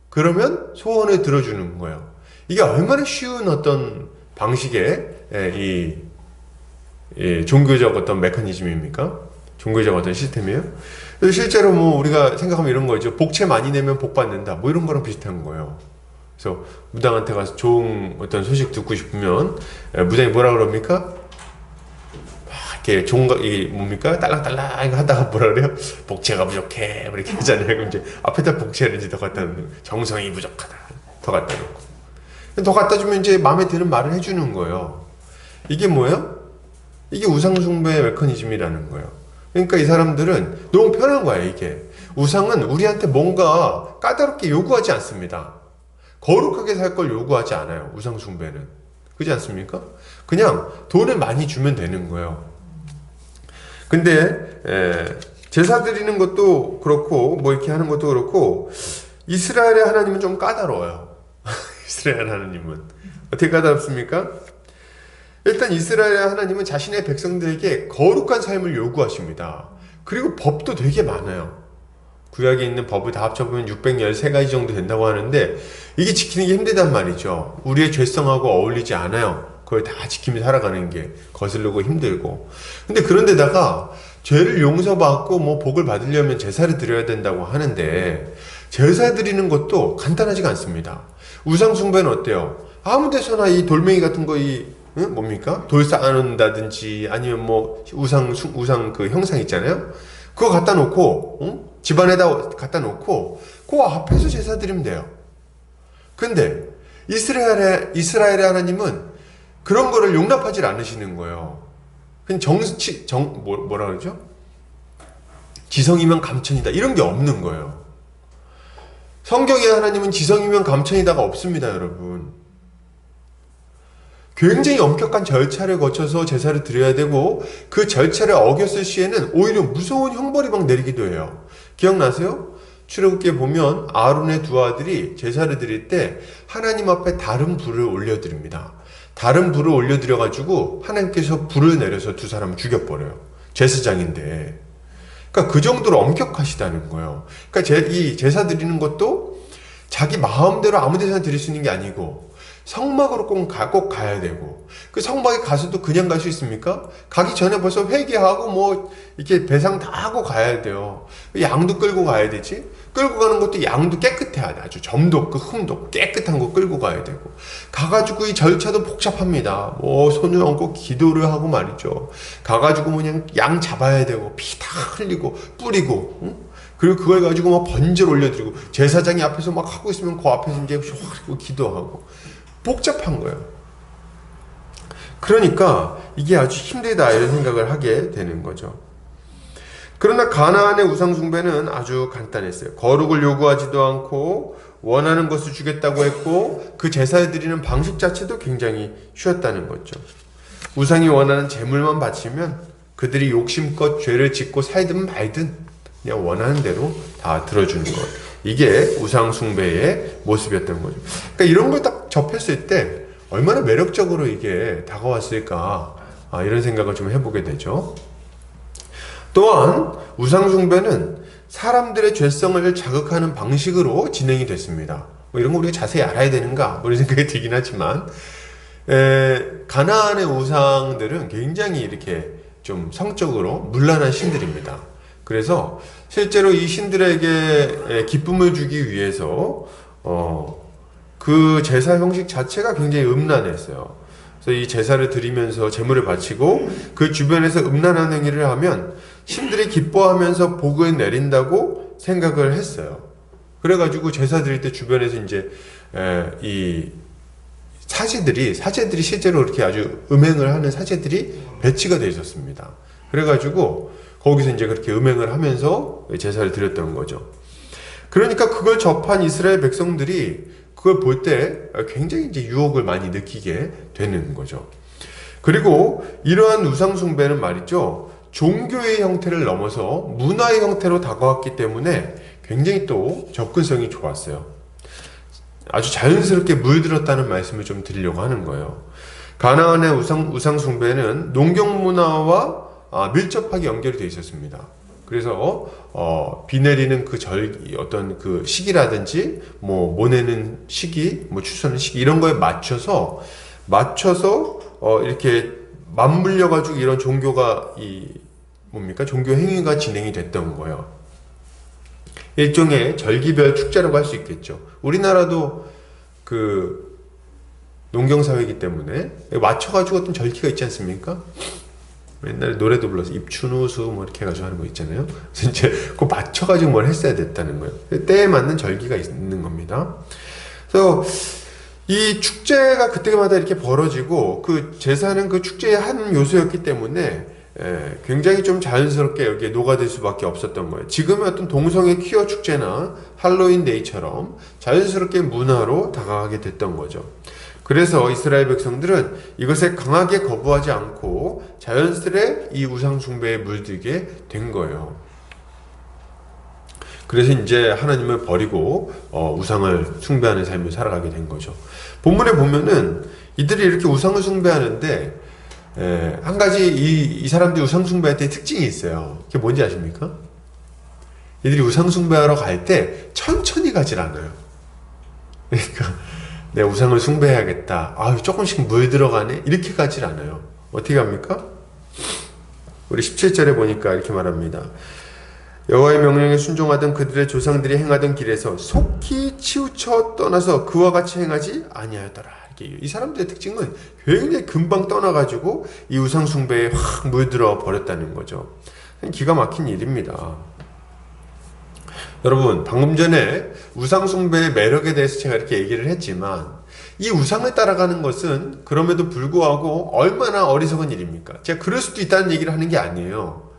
그러면 소원을 들어주는 거예요. 이게 얼마나 쉬운 어떤 방식의 이 종교적 어떤 메커니즘입니까? 종교적 어떤 시스템이에요? 그래서 실제로 뭐 우리가 생각하면 이런 거죠. 복채 많이 내면 복 받는다. 뭐 이런 거랑 비슷한 거예요. 그래서 무당한테 가서 좋은 어떤 소식 듣고 싶으면 무당이 뭐라 그럽니까? 막 이렇게 이 뭡니까? 딸랑딸랑 하다가 뭐라 그래요? 복채가 부족해. 이렇게 하잖아요. 그럼 이제 앞에다 복채를 이제 더 갖다 놓는, 정성이 부족하다. 더 갖다 놓고. 더 갖다 주면 이제 마음에 드는 말을 해주는 거예요. 이게 뭐예요? 이게 우상숭배의 메커니즘이라는 거예요. 그러니까 이 사람들은 너무 편한 거야, 이게. 우상은 우리한테 뭔가 까다롭게 요구하지 않습니다. 거룩하게 살 걸 요구하지 않아요, 우상숭배는. 그렇지 않습니까? 그냥 돈을 많이 주면 되는 거예요. 근데 제사 드리는 것도 그렇고 뭐 이렇게 하는 것도 그렇고 이스라엘의 하나님은 좀 까다로워요. 이스라엘 하나님은 어떻게 까다롭습니까? 일단 이스라엘의 하나님은 자신의 백성들에게 거룩한 삶을 요구하십니다. 그리고 법도 되게 많아요. 구약에 있는 법을 다 합쳐보면 613가지 정도 된다고 하는데 이게 지키는 게 힘들단 말이죠. 우리의 죄성하고 어울리지 않아요. 그걸 다 지키며 살아가는 게 거슬리고 힘들고. 근데 그런데다가 죄를 용서받고 뭐 복을 받으려면 제사를 드려야 된다고 하는데 제사 드리는 것도 간단하지가 않습니다. 우상숭배는 어때요? 아무 데서나 이 돌멩이 같은 거 뭡니까? 돌 쌓아놓는다든지 아니면 뭐 우상 그 형상 있잖아요. 그거 갖다 놓고 집안에다 갖다 놓고 그 앞에서 제사 드리면 돼요. 근데 이스라엘의 하나님은 그런 거를 용납하지 않으시는 거예요. 그냥 뭐라 그러죠? 지성이면 감천이다. 이런 게 없는 거예요. 성경에 하나님은 지성이면 감천이다가 없습니다, 여러분. 굉장히 엄격한 절차를 거쳐서 제사를 드려야 되고 그 절차를 어겼을 시에는 오히려 무서운 형벌이 막 내리기도 해요. 기억나세요? 출애굽기에 보면 아론의 두 아들이 제사를 드릴 때 하나님 앞에 다른 불을 올려드립니다. 다른 불을 올려드려가지고 하나님께서 불을 내려서 두 사람을 죽여버려요. 제사장인데. 그러니까 그 정도로 엄격하시다는 거예요. 그러니까 이 제사 드리는 것도 자기 마음대로 아무 데서나 드릴 수 있는 게 아니고 성막으로 꼭 가야 되고, 그 성막에 가서도 그냥 갈 수 있습니까? 가기 전에 벌써 회개하고 뭐 이렇게 배상 다 하고 가야 돼요. 양도 끌고 가야 되지. 끌고 가는 것도 양도 깨끗해야 돼. 아주 점도 없고 흠도 없고 깨끗한 거 끌고 가야 되고, 가가지고 이 절차도 복잡합니다. 뭐 손을 얹고 기도를 하고 말이죠. 가가지고 그냥 양 잡아야 되고 피 다 흘리고 뿌리고, 응? 그리고 그걸 가지고 막 번제를 올려드리고, 제사장이 앞에서 막 하고 있으면 그 앞에서 이제 기도하고, 복잡한 거예요. 그러니까 이게 아주 힘들다 이런 생각을 하게 되는 거죠. 그러나 가나안의 우상숭배는 아주 간단했어요. 거룩을 요구하지도 않고 원하는 것을 주겠다고 했고, 그 제사에 드리는 방식 자체도 굉장히 쉬웠다는 거죠. 우상이 원하는 제물만 바치면 그들이 욕심껏 죄를 짓고 살든 말든 그냥 원하는 대로 다 들어주는 것. 이게 우상숭배의 모습이었던 거죠. 그러니까 이런 걸 딱 접했을 때 얼마나 매력적으로 이게 다가왔을까, 이런 생각을 좀 해보게 되죠. 또한 우상숭배는 사람들의 죄성을 자극하는 방식으로 진행이 됐습니다. 뭐 이런 거 우리가 자세히 알아야 되는가, 뭐 이런 생각이 들긴 하지만, 가나안의 우상들은 굉장히 이렇게 좀 성적으로 문란한 신들입니다. 그래서 실제로 이 신들에게 기쁨을 주기 위해서 그 제사 형식 자체가 굉장히 음란했어요. 그래서 이 제사를 드리면서 제물을 바치고 그 주변에서 음란한 행위를 하면 신들이 기뻐하면서 복을 내린다고 생각을 했어요. 그래가지고 제사 드릴 때 주변에서 이제 이 사제들이 실제로 이렇게 아주 음행을 하는 사제들이 배치가 되어 있었습니다. 그래가지고 거기서 이제 그렇게 음행을 하면서 제사를 드렸던 거죠. 그러니까 그걸 접한 이스라엘 백성들이 그걸 볼 때 굉장히 이제 유혹을 많이 느끼게 되는 거죠. 그리고 이러한 우상숭배는 말이죠, 종교의 형태를 넘어서 문화의 형태로 다가왔기 때문에 굉장히 또 접근성이 좋았어요. 아주 자연스럽게 물들었다는 말씀을 좀 드리려고 하는 거예요. 가나안의 우상숭배는 농경 문화와 밀접하게 연결이 되어 있었습니다. 그래서 비 내리는 그 어떤 그 시기라든지 뭐 모내는 시기, 뭐 추수하는 시기, 이런 거에 맞춰서 이렇게 맞물려 가지고 이런 종교가 종교 행위가 진행이 됐던 거예요. 일종의 절기별 축제라고 할 수 있겠죠. 우리나라도 그 농경사회이기 때문에 맞춰가지고 어떤 절기가 있지 않습니까? 옛날에 노래도 불러서 입춘우수 뭐 이렇게 해가지고 하는 거 있잖아요. 그래서 이제 그거 맞춰가지고 뭘 했어야 됐다는 거예요. 때에 맞는 절기가 있는 겁니다. 그래서 이 축제가 그때마다 이렇게 벌어지고 그 제사는 그 축제의 한 요소였기 때문에 굉장히 좀 자연스럽게 여기에 녹아들 수밖에 없었던 거예요. 지금의 어떤 동성애 퀴어 축제나 할로윈 데이처럼 자연스럽게 문화로 다가가게 됐던 거죠. 그래서 이스라엘 백성들은 이것에 강하게 거부하지 않고 자연스레 이 우상 숭배에 물들게 된 거예요. 그래서 이제 하나님을 버리고 우상을 숭배하는 삶을 살아가게 된 거죠. 본문에 보면은 이들이 이렇게 우상을 숭배하는데 한 가지 이 사람들이 우상 숭배할 때 특징이 있어요. 그게 뭔지 아십니까? 이들이 우상 숭배하러 갈 때 천천히 가질 않아요. 그러니까 내 우상을 숭배해야겠다. 조금씩 물 들어가네? 이렇게 가질 않아요. 어떻게 합니까? 우리 17절에 보니까 이렇게 말합니다. 여호와의 명령에 순종하던 그들의 조상들이 행하던 길에서 속히 치우쳐 떠나서 그와 같이 행하지 아니하였더라. 이 사람들의 특징은 굉장히 금방 떠나가지고 이 우상 숭배에 확 물들어 버렸다는 거죠. 기가 막힌 일입니다. 여러분, 방금 전에 우상 숭배의 매력에 대해서 제가 이렇게 얘기를 했지만 이 우상을 따라가는 것은 그럼에도 불구하고 얼마나 어리석은 일입니까? 제가 그럴 수도 있다는 얘기를 하는 게 아니에요.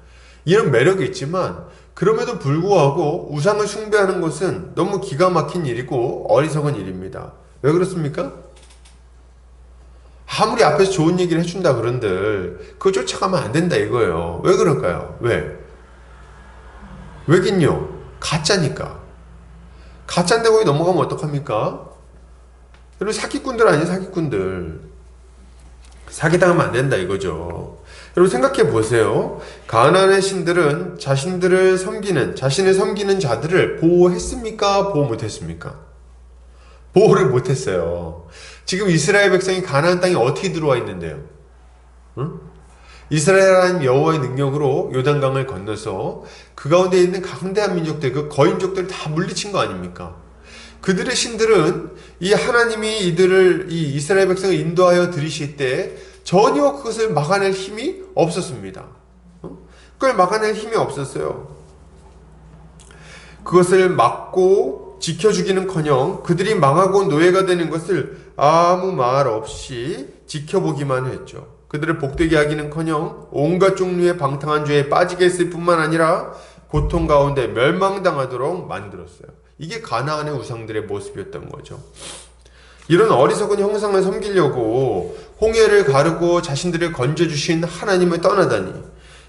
이런 매력이 있지만 그럼에도 불구하고 우상을 숭배하는 것은 너무 기가 막힌 일이고 어리석은 일입니다. 왜 그렇습니까? 아무리 앞에서 좋은 얘기를 해준다 그런들 그거 쫓아가면 안 된다 이거예요. 왜 그럴까요? 왜긴요? 가짜니까. 가짜인데 거기 넘어가면 어떡합니까? 여러분 사기꾼들 아니에요, 사기꾼들. 사기당하면 안 된다 이거죠. 여러분 생각해 보세요. 가나안의 신들은 자신을 섬기는 자들을 보호했습니까? 보호 못했습니까? 보호를 못했어요. 지금 이스라엘 백성이 가나안 땅에 어떻게 들어와 있는데요? 응? 이스라엘은 여호와의 능력으로 요단강을 건너서 그 가운데 있는 강대한 민족들, 그 거인족들을 다 물리친 거 아닙니까? 그들의 신들은 이 하나님이 이 이스라엘 백성을 인도하여 들이실 때 전혀 그것을 막아낼 힘이 없었습니다. 그걸 막아낼 힘이 없었어요. 그것을 막고 지켜주기는커녕 그들이 망하고 노예가 되는 것을 아무 말 없이 지켜보기만 했죠. 그들을 복되게 하기는커녕 온갖 종류의 방탕한 죄에 빠지게 했을 뿐만 아니라 고통 가운데 멸망당하도록 만들었어요. 이게 가나안의 우상들의 모습이었던 거죠. 이런 어리석은 형상을 섬기려고 홍해를 가르고 자신들을 건져주신 하나님을 떠나다니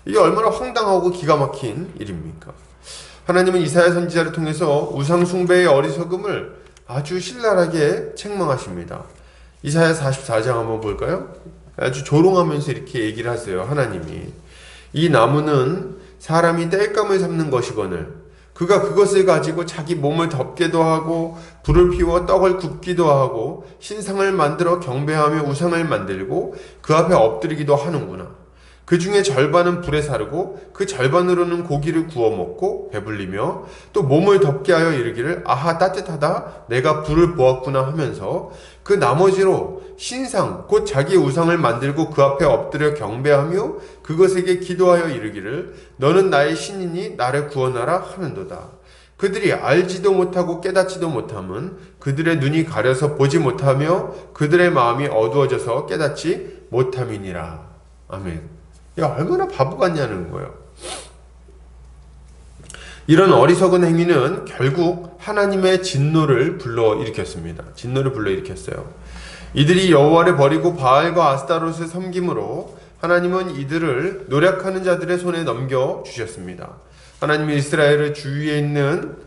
이게 얼마나 황당하고 기가 막힌 일입니까? 하나님은 이사야 선지자를 통해서 우상 숭배의 어리석음을 아주 신랄하게 책망하십니다. 이사야 44장 한번 볼까요? 아주 조롱하면서 이렇게 얘기를 하세요. 하나님이 이 나무는 사람이 땔감을 삼는 것이거늘 그가 그것을 가지고 자기 몸을 덮게도 하고 불을 피워 떡을 굽기도 하고 신상을 만들어 경배하며 우상을 만들고 그 앞에 엎드리기도 하는구나. 그 중에 절반은 불에 사르고 그 절반으로는 고기를 구워 먹고 배불리며 또 몸을 덮게 하여 이르기를 아하 따뜻하다 내가 불을 보았구나 하면서 그 나머지로 신상 곧 자기의 우상을 만들고 그 앞에 엎드려 경배하며 그것에게 기도하여 이르기를 너는 나의 신이니 나를 구원하라 하는도다. 그들이 알지도 못하고 깨닫지도 못함은 그들의 눈이 가려서 보지 못하며 그들의 마음이 어두워져서 깨닫지 못함이니라. 아멘. 야, 얼마나 바보 같냐는 거예요. 이런 어리석은 행위는 결국 하나님의 진노를 불러일으켰습니다. 진노를 불러일으켰어요. 이들이 여호와를 버리고 바알과 아스타롯을 섬김으로 하나님은 이들을 노력하는 자들의 손에 넘겨주셨습니다. 하나님이 이스라엘을 주위에 있는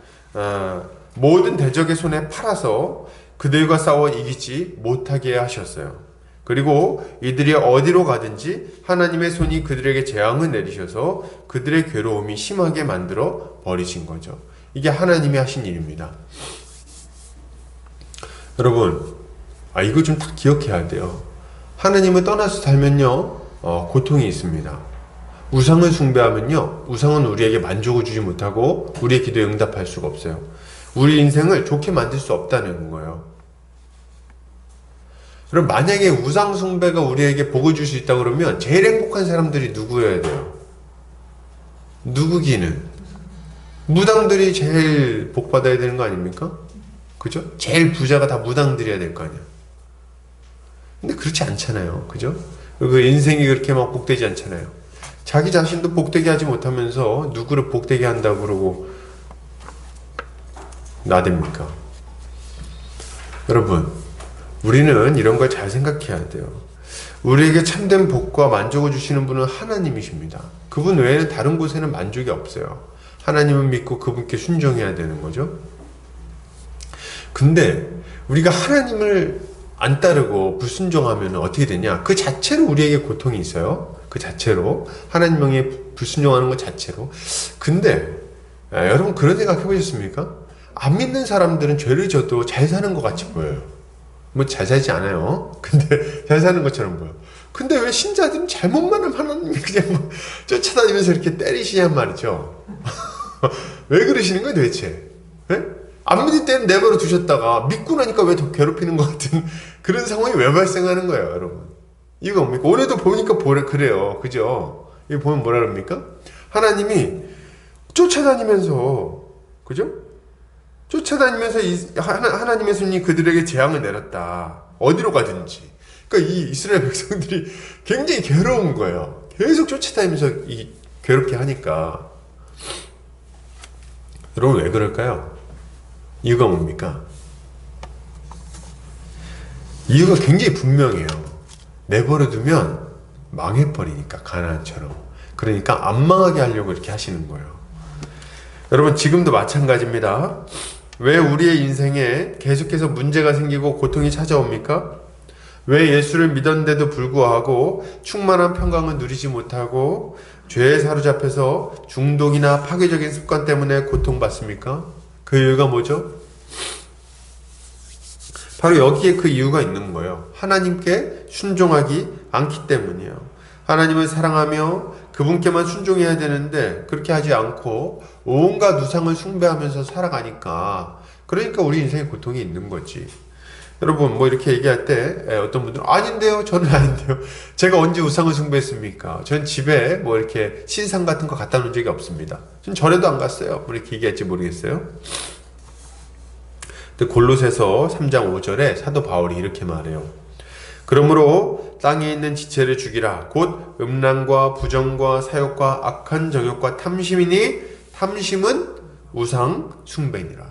모든 대적의 손에 팔아서 그들과 싸워 이기지 못하게 하셨어요. 그리고 이들이 어디로 가든지 하나님의 손이 그들에게 재앙을 내리셔서 그들의 괴로움이 심하게 만들어 버리신 거죠. 이게 하나님이 하신 일입니다. 여러분, 이거 좀 딱 기억해야 돼요. 하나님을 떠나서 살면요, 고통이 있습니다. 우상을 숭배하면요, 우상은 우리에게 만족을 주지 못하고 우리의 기도에 응답할 수가 없어요. 우리 인생을 좋게 만들 수 없다는 거예요. 그럼 만약에 우상 숭배가 우리에게 복을 줄 수 있다 그러면 제일 행복한 사람들이 누구여야 돼요? 누구기는? 무당들이 제일 복 받아야 되는 거 아닙니까? 그죠? 제일 부자가 다 무당들이어야 될 거 아니야. 근데 그렇지 않잖아요. 그죠? 그 인생이 그렇게 막 복되지 않잖아요. 자기 자신도 복되게 하지 못하면서 누구를 복되게 한다고 그러고 나댑니까? 여러분, 우리는 이런 걸 잘 생각해야 돼요. 우리에게 참된 복과 만족을 주시는 분은 하나님이십니다. 그분 외에는 다른 곳에는 만족이 없어요. 하나님을 믿고 그분께 순종해야 되는 거죠. 근데 우리가 하나님을 안 따르고 불순종하면 어떻게 되냐? 그 자체로 우리에게 고통이 있어요. 그 자체로 하나님 명에 불순종하는 것 자체로. 근데 여러분 그런 생각 해보셨습니까? 안 믿는 사람들은 죄를 져도 잘 사는 것 같이 보여요. 뭐 잘 살지 않아요. 근데 잘 사는 것처럼 보여. 근데 왜 신자들은 잘못만 하면 하나님이 그냥 뭐 쫓아다니면서 이렇게 때리시냔 말이죠. 왜 그러시는 거예요 도대체? 네? 안 믿을 때는 내버려 두셨다가 믿고 나니까 왜 더 괴롭히는 것 같은 그런 상황이 왜 발생하는 거예요 여러분? 이유가 뭡니까? 오늘도 보니까 그래요. 그죠? 이거 보면 뭐라 그럽니까? 하나님이 쫓아다니면서 그죠? 쫓아다니면서 하나님의 손이 그들에게 재앙을 내렸다. 어디로 가든지. 그러니까 이 이스라엘 백성들이 굉장히 괴로운 거예요. 계속 쫓아다니면서 괴롭게 하니까. 여러분 왜 그럴까요? 이유가 뭡니까? 이유가 굉장히 분명해요. 내버려두면 망해버리니까, 가나안처럼. 그러니까 안 망하게 하려고 이렇게 하시는 거예요. 여러분 지금도 마찬가지입니다. 왜 우리의 인생에 계속해서 문제가 생기고 고통이 찾아옵니까? 왜 예수를 믿었는데도 불구하고 충만한 평강을 누리지 못하고 죄에 사로잡혀서 중독이나 파괴적인 습관 때문에 고통받습니까? 그 이유가 뭐죠? 바로 여기에 그 이유가 있는 거예요. 하나님께 순종하기 않기 때문이에요. 하나님을 사랑하며 그분께만 순종해야 되는데 그렇게 하지 않고 온갖 우상을 숭배하면서 살아가니까, 그러니까 우리 인생에 고통이 있는 거지. 여러분 뭐 이렇게 얘기할 때 어떤 분들은 아닌데요, 저는 아닌데요, 제가 언제 우상을 숭배했습니까? 전 집에 뭐 이렇게 신상 같은 거 갖다 놓은 적이 없습니다. 전 절에도 안 갔어요. 뭐 이렇게 얘기할지 모르겠어요. 근데 골로새서 3장 5절에 사도 바울이 이렇게 말해요. 그러므로 땅에 있는 지체를 죽이라. 곧 음란과 부정과 사욕과 악한 정욕과 탐심이니 탐심은 우상 숭배니라.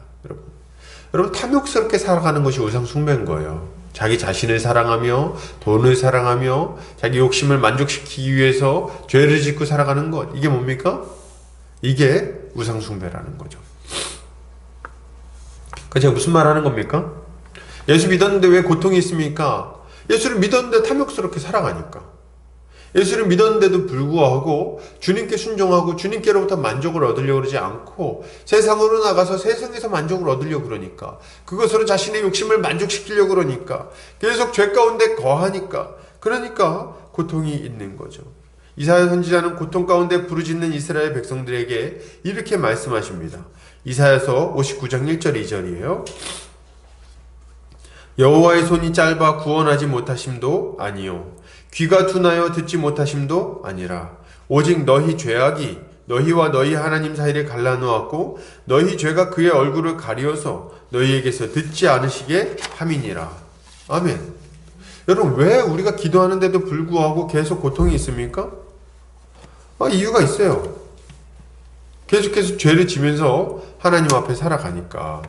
여러분 탐욕스럽게 살아가는 것이 우상 숭배인 거예요. 자기 자신을 사랑하며 돈을 사랑하며 자기 욕심을 만족시키기 위해서 죄를 짓고 살아가는 것, 이게 뭡니까? 이게 우상 숭배라는 거죠. 그러니까 제가 무슨 말 하는 겁니까? 예수 믿었는데 왜 고통이 있습니까? 예수를 믿었는데 탐욕스럽게 살아가니까. 예수를 믿었는데도 불구하고 주님께 순종하고 주님께로부터 만족을 얻으려고 그러지 않고 세상으로 나가서 세상에서 만족을 얻으려고 그러니까, 그것으로 자신의 욕심을 만족시키려고 그러니까, 계속 죄 가운데 거하니까, 그러니까 고통이 있는 거죠. 이사야 선지자는 고통 가운데 부르짖는 이스라엘 백성들에게 이렇게 말씀하십니다. 이사야서 59장 1절 2절이에요. 여호와의 손이 짧아 구원하지 못하심도 아니요 귀가 둔하여 듣지 못하심도 아니라 오직 너희 죄악이 너희와 너희 하나님 사이를 갈라놓았고 너희 죄가 그의 얼굴을 가리어서 너희에게서 듣지 않으시게 함이니라. 아멘. 여러분 왜 우리가 기도하는데도 불구하고 계속 고통이 있습니까? 이유가 있어요. 계속해서 죄를 지면서 하나님 앞에 살아가니까.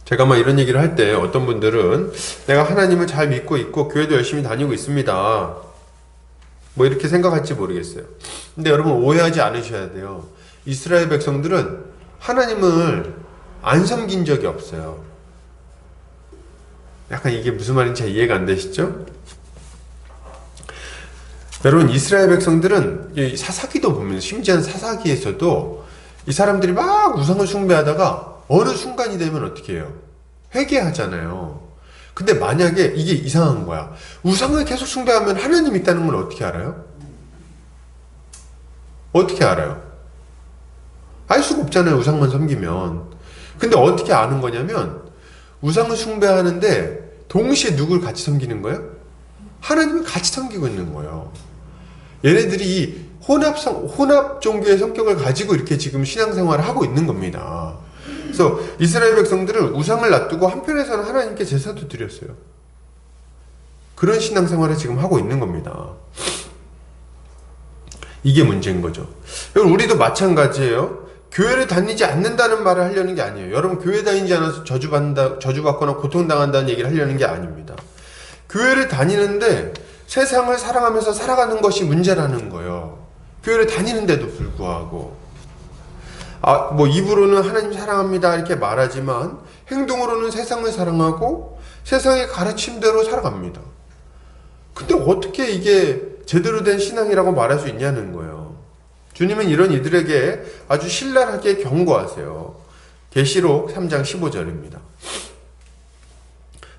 제가 이런 얘기를 할 때 어떤 분들은 내가 하나님을 잘 믿고 있고 교회도 열심히 다니고 있습니다, 뭐 이렇게 생각할지 모르겠어요. 근데 여러분 오해하지 않으셔야 돼요. 이스라엘 백성들은 하나님을 안 섬긴 적이 없어요. 약간 이게 무슨 말인지 잘 이해가 안 되시죠? 여러분 이스라엘 백성들은 사사기도 보면, 심지어 사사기에서도 이 사람들이 막 우상을 숭배하다가 어느 순간이 되면 어떻게 해요? 회개하잖아요. 근데 만약에 이게 이상한 거야. 우상을 계속 숭배하면 하나님이 있다는 걸 어떻게 알아요? 어떻게 알아요? 알 수가 없잖아요, 우상만 섬기면. 근데 어떻게 아는 거냐면, 우상을 숭배하는데 동시에 누굴 같이 섬기는 거예요? 하나님을 같이 섬기고 있는 거예요. 얘네들이 이 혼합 종교의 성격을 가지고 이렇게 지금 신앙생활을 하고 있는 겁니다. 그래서 이스라엘 백성들은 우상을 놔두고 한편에서는 하나님께 제사도 드렸어요. 그런 신앙생활을 지금 하고 있는 겁니다. 이게 문제인 거죠. 여러분 우리도 마찬가지예요. 교회를 다니지 않는다는 말을 하려는 게 아니에요. 여러분 교회 다니지 않아서 저주받거나 고통당한다는 얘기를 하려는 게 아닙니다. 교회를 다니는데 세상을 사랑하면서 살아가는 것이 문제라는 거예요. 교회를 다니는데도 불구하고. 뭐 입으로는 하나님 사랑합니다 이렇게 말하지만 행동으로는 세상을 사랑하고 세상의 가르침대로 살아갑니다. 근데 어떻게 이게 제대로 된 신앙이라고 말할 수 있냐는 거예요. 주님은 이런 이들에게 아주 신랄하게 경고하세요. 계시록 3장 15절입니다.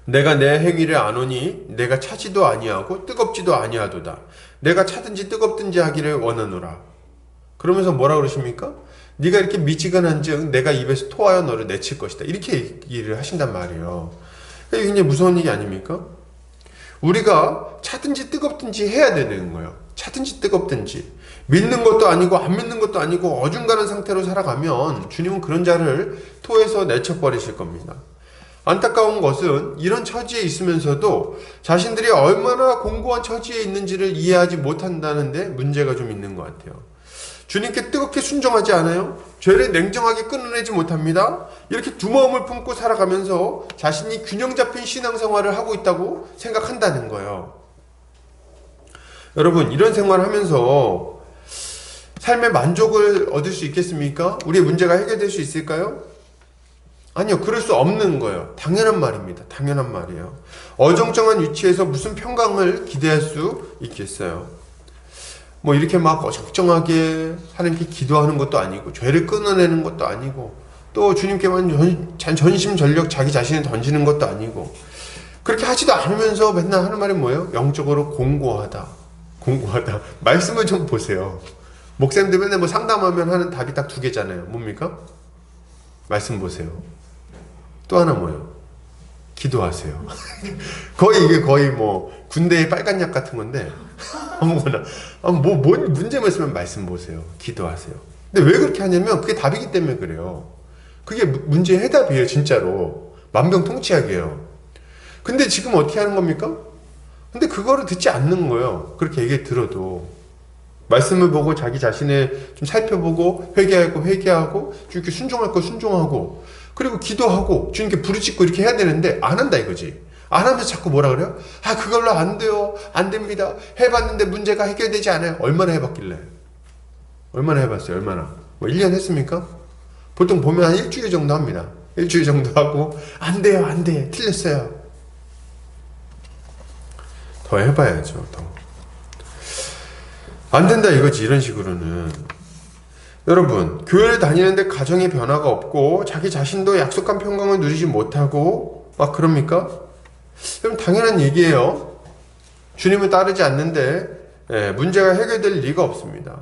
내가 내 행위를 아노니 내가 차지도 아니하고 뜨겁지도 아니하도다. 내가 차든지 뜨겁든지 하기를 원하노라. 그러면서 뭐라 그러십니까? 네가 이렇게 미지근한즉 내가 입에서 토하여 너를 내칠 것이다. 이렇게 얘기를 하신단 말이에요. 이게 굉장히 무서운 얘기 아닙니까? 우리가 차든지 뜨겁든지 해야 되는 거예요. 차든지 뜨겁든지. 믿는 것도 아니고 안 믿는 것도 아니고 어중간한 상태로 살아가면 주님은 그런 자를 토해서 내쳐버리실 겁니다. 안타까운 것은 이런 처지에 있으면서도 자신들이 얼마나 공고한 처지에 있는지를 이해하지 못한다는데 문제가 좀 있는 것 같아요. 주님께 뜨겁게 순종하지 않아요? 죄를 냉정하게 끊어내지 못합니다. 이렇게 두 마음을 품고 살아가면서 자신이 균형 잡힌 신앙생활을 하고 있다고 생각한다는 거예요. 여러분, 이런 생활을 하면서 삶의 만족을 얻을 수 있겠습니까? 우리의 문제가 해결될 수 있을까요? 아니요, 그럴 수 없는 거예요. 당연한 말입니다. 당연한 말이에요. 어정쩡한 위치에서 무슨 평강을 기대할 수 있겠어요? 뭐 이렇게 막 어정쩡하게 하나님께 기도하는 것도 아니고, 죄를 끊어내는 것도 아니고, 또 주님께만 전심전력 자기 자신을 던지는 것도 아니고, 그렇게 하지도 않으면서 맨날 하는 말이 뭐예요? 영적으로 공고하다. 공고하다. 말씀을 좀 보세요. 목사님들 맨날 뭐 상담하면 하는 답이 딱 두 개잖아요. 뭡니까? 말씀 보세요. 또 하나 뭐예요? 기도하세요. 이게 거의 뭐 군대의 빨간 약 같은 건데, 아무거나 뭔 문제만 있으면 말씀 보세요. 기도하세요. 근데 왜 그렇게 하냐면 그게 답이기 때문에 그래요. 그게 문제의 해답이에요. 진짜로 만병통치약이에요. 근데 지금 어떻게 하는 겁니까? 근데 그거를 듣지 않는 거예요. 그렇게 얘기 들어도 말씀을 보고 자기 자신을 좀 살펴보고 회개하고 주님께 순종할 거 순종하고, 그리고 기도하고 주님께 부르짖고 이렇게 해야 되는데 안 한다 이거지. 안 하면서 자꾸 뭐라 그래요? 그걸로 안 돼요. 안 됩니다. 해봤는데 문제가 해결되지 않아요. 얼마나 해봤길래? 얼마나 해봤어요? 얼마나? 뭐 1년 했습니까? 보통 보면 한 일주일 정도 합니다. 일주일 정도 하고 안 돼요. 안 돼. 틀렸어요. 더 해봐야죠. 더. 안 된다 이거지. 이런 식으로는. 여러분, 교회를 다니는데 가정의 변화가 없고 자기 자신도 약속한 평강을 누리지 못하고 막 그럽니까? 그럼 당연한 얘기예요. 주님을 따르지 않는데 문제가 해결될 리가 없습니다.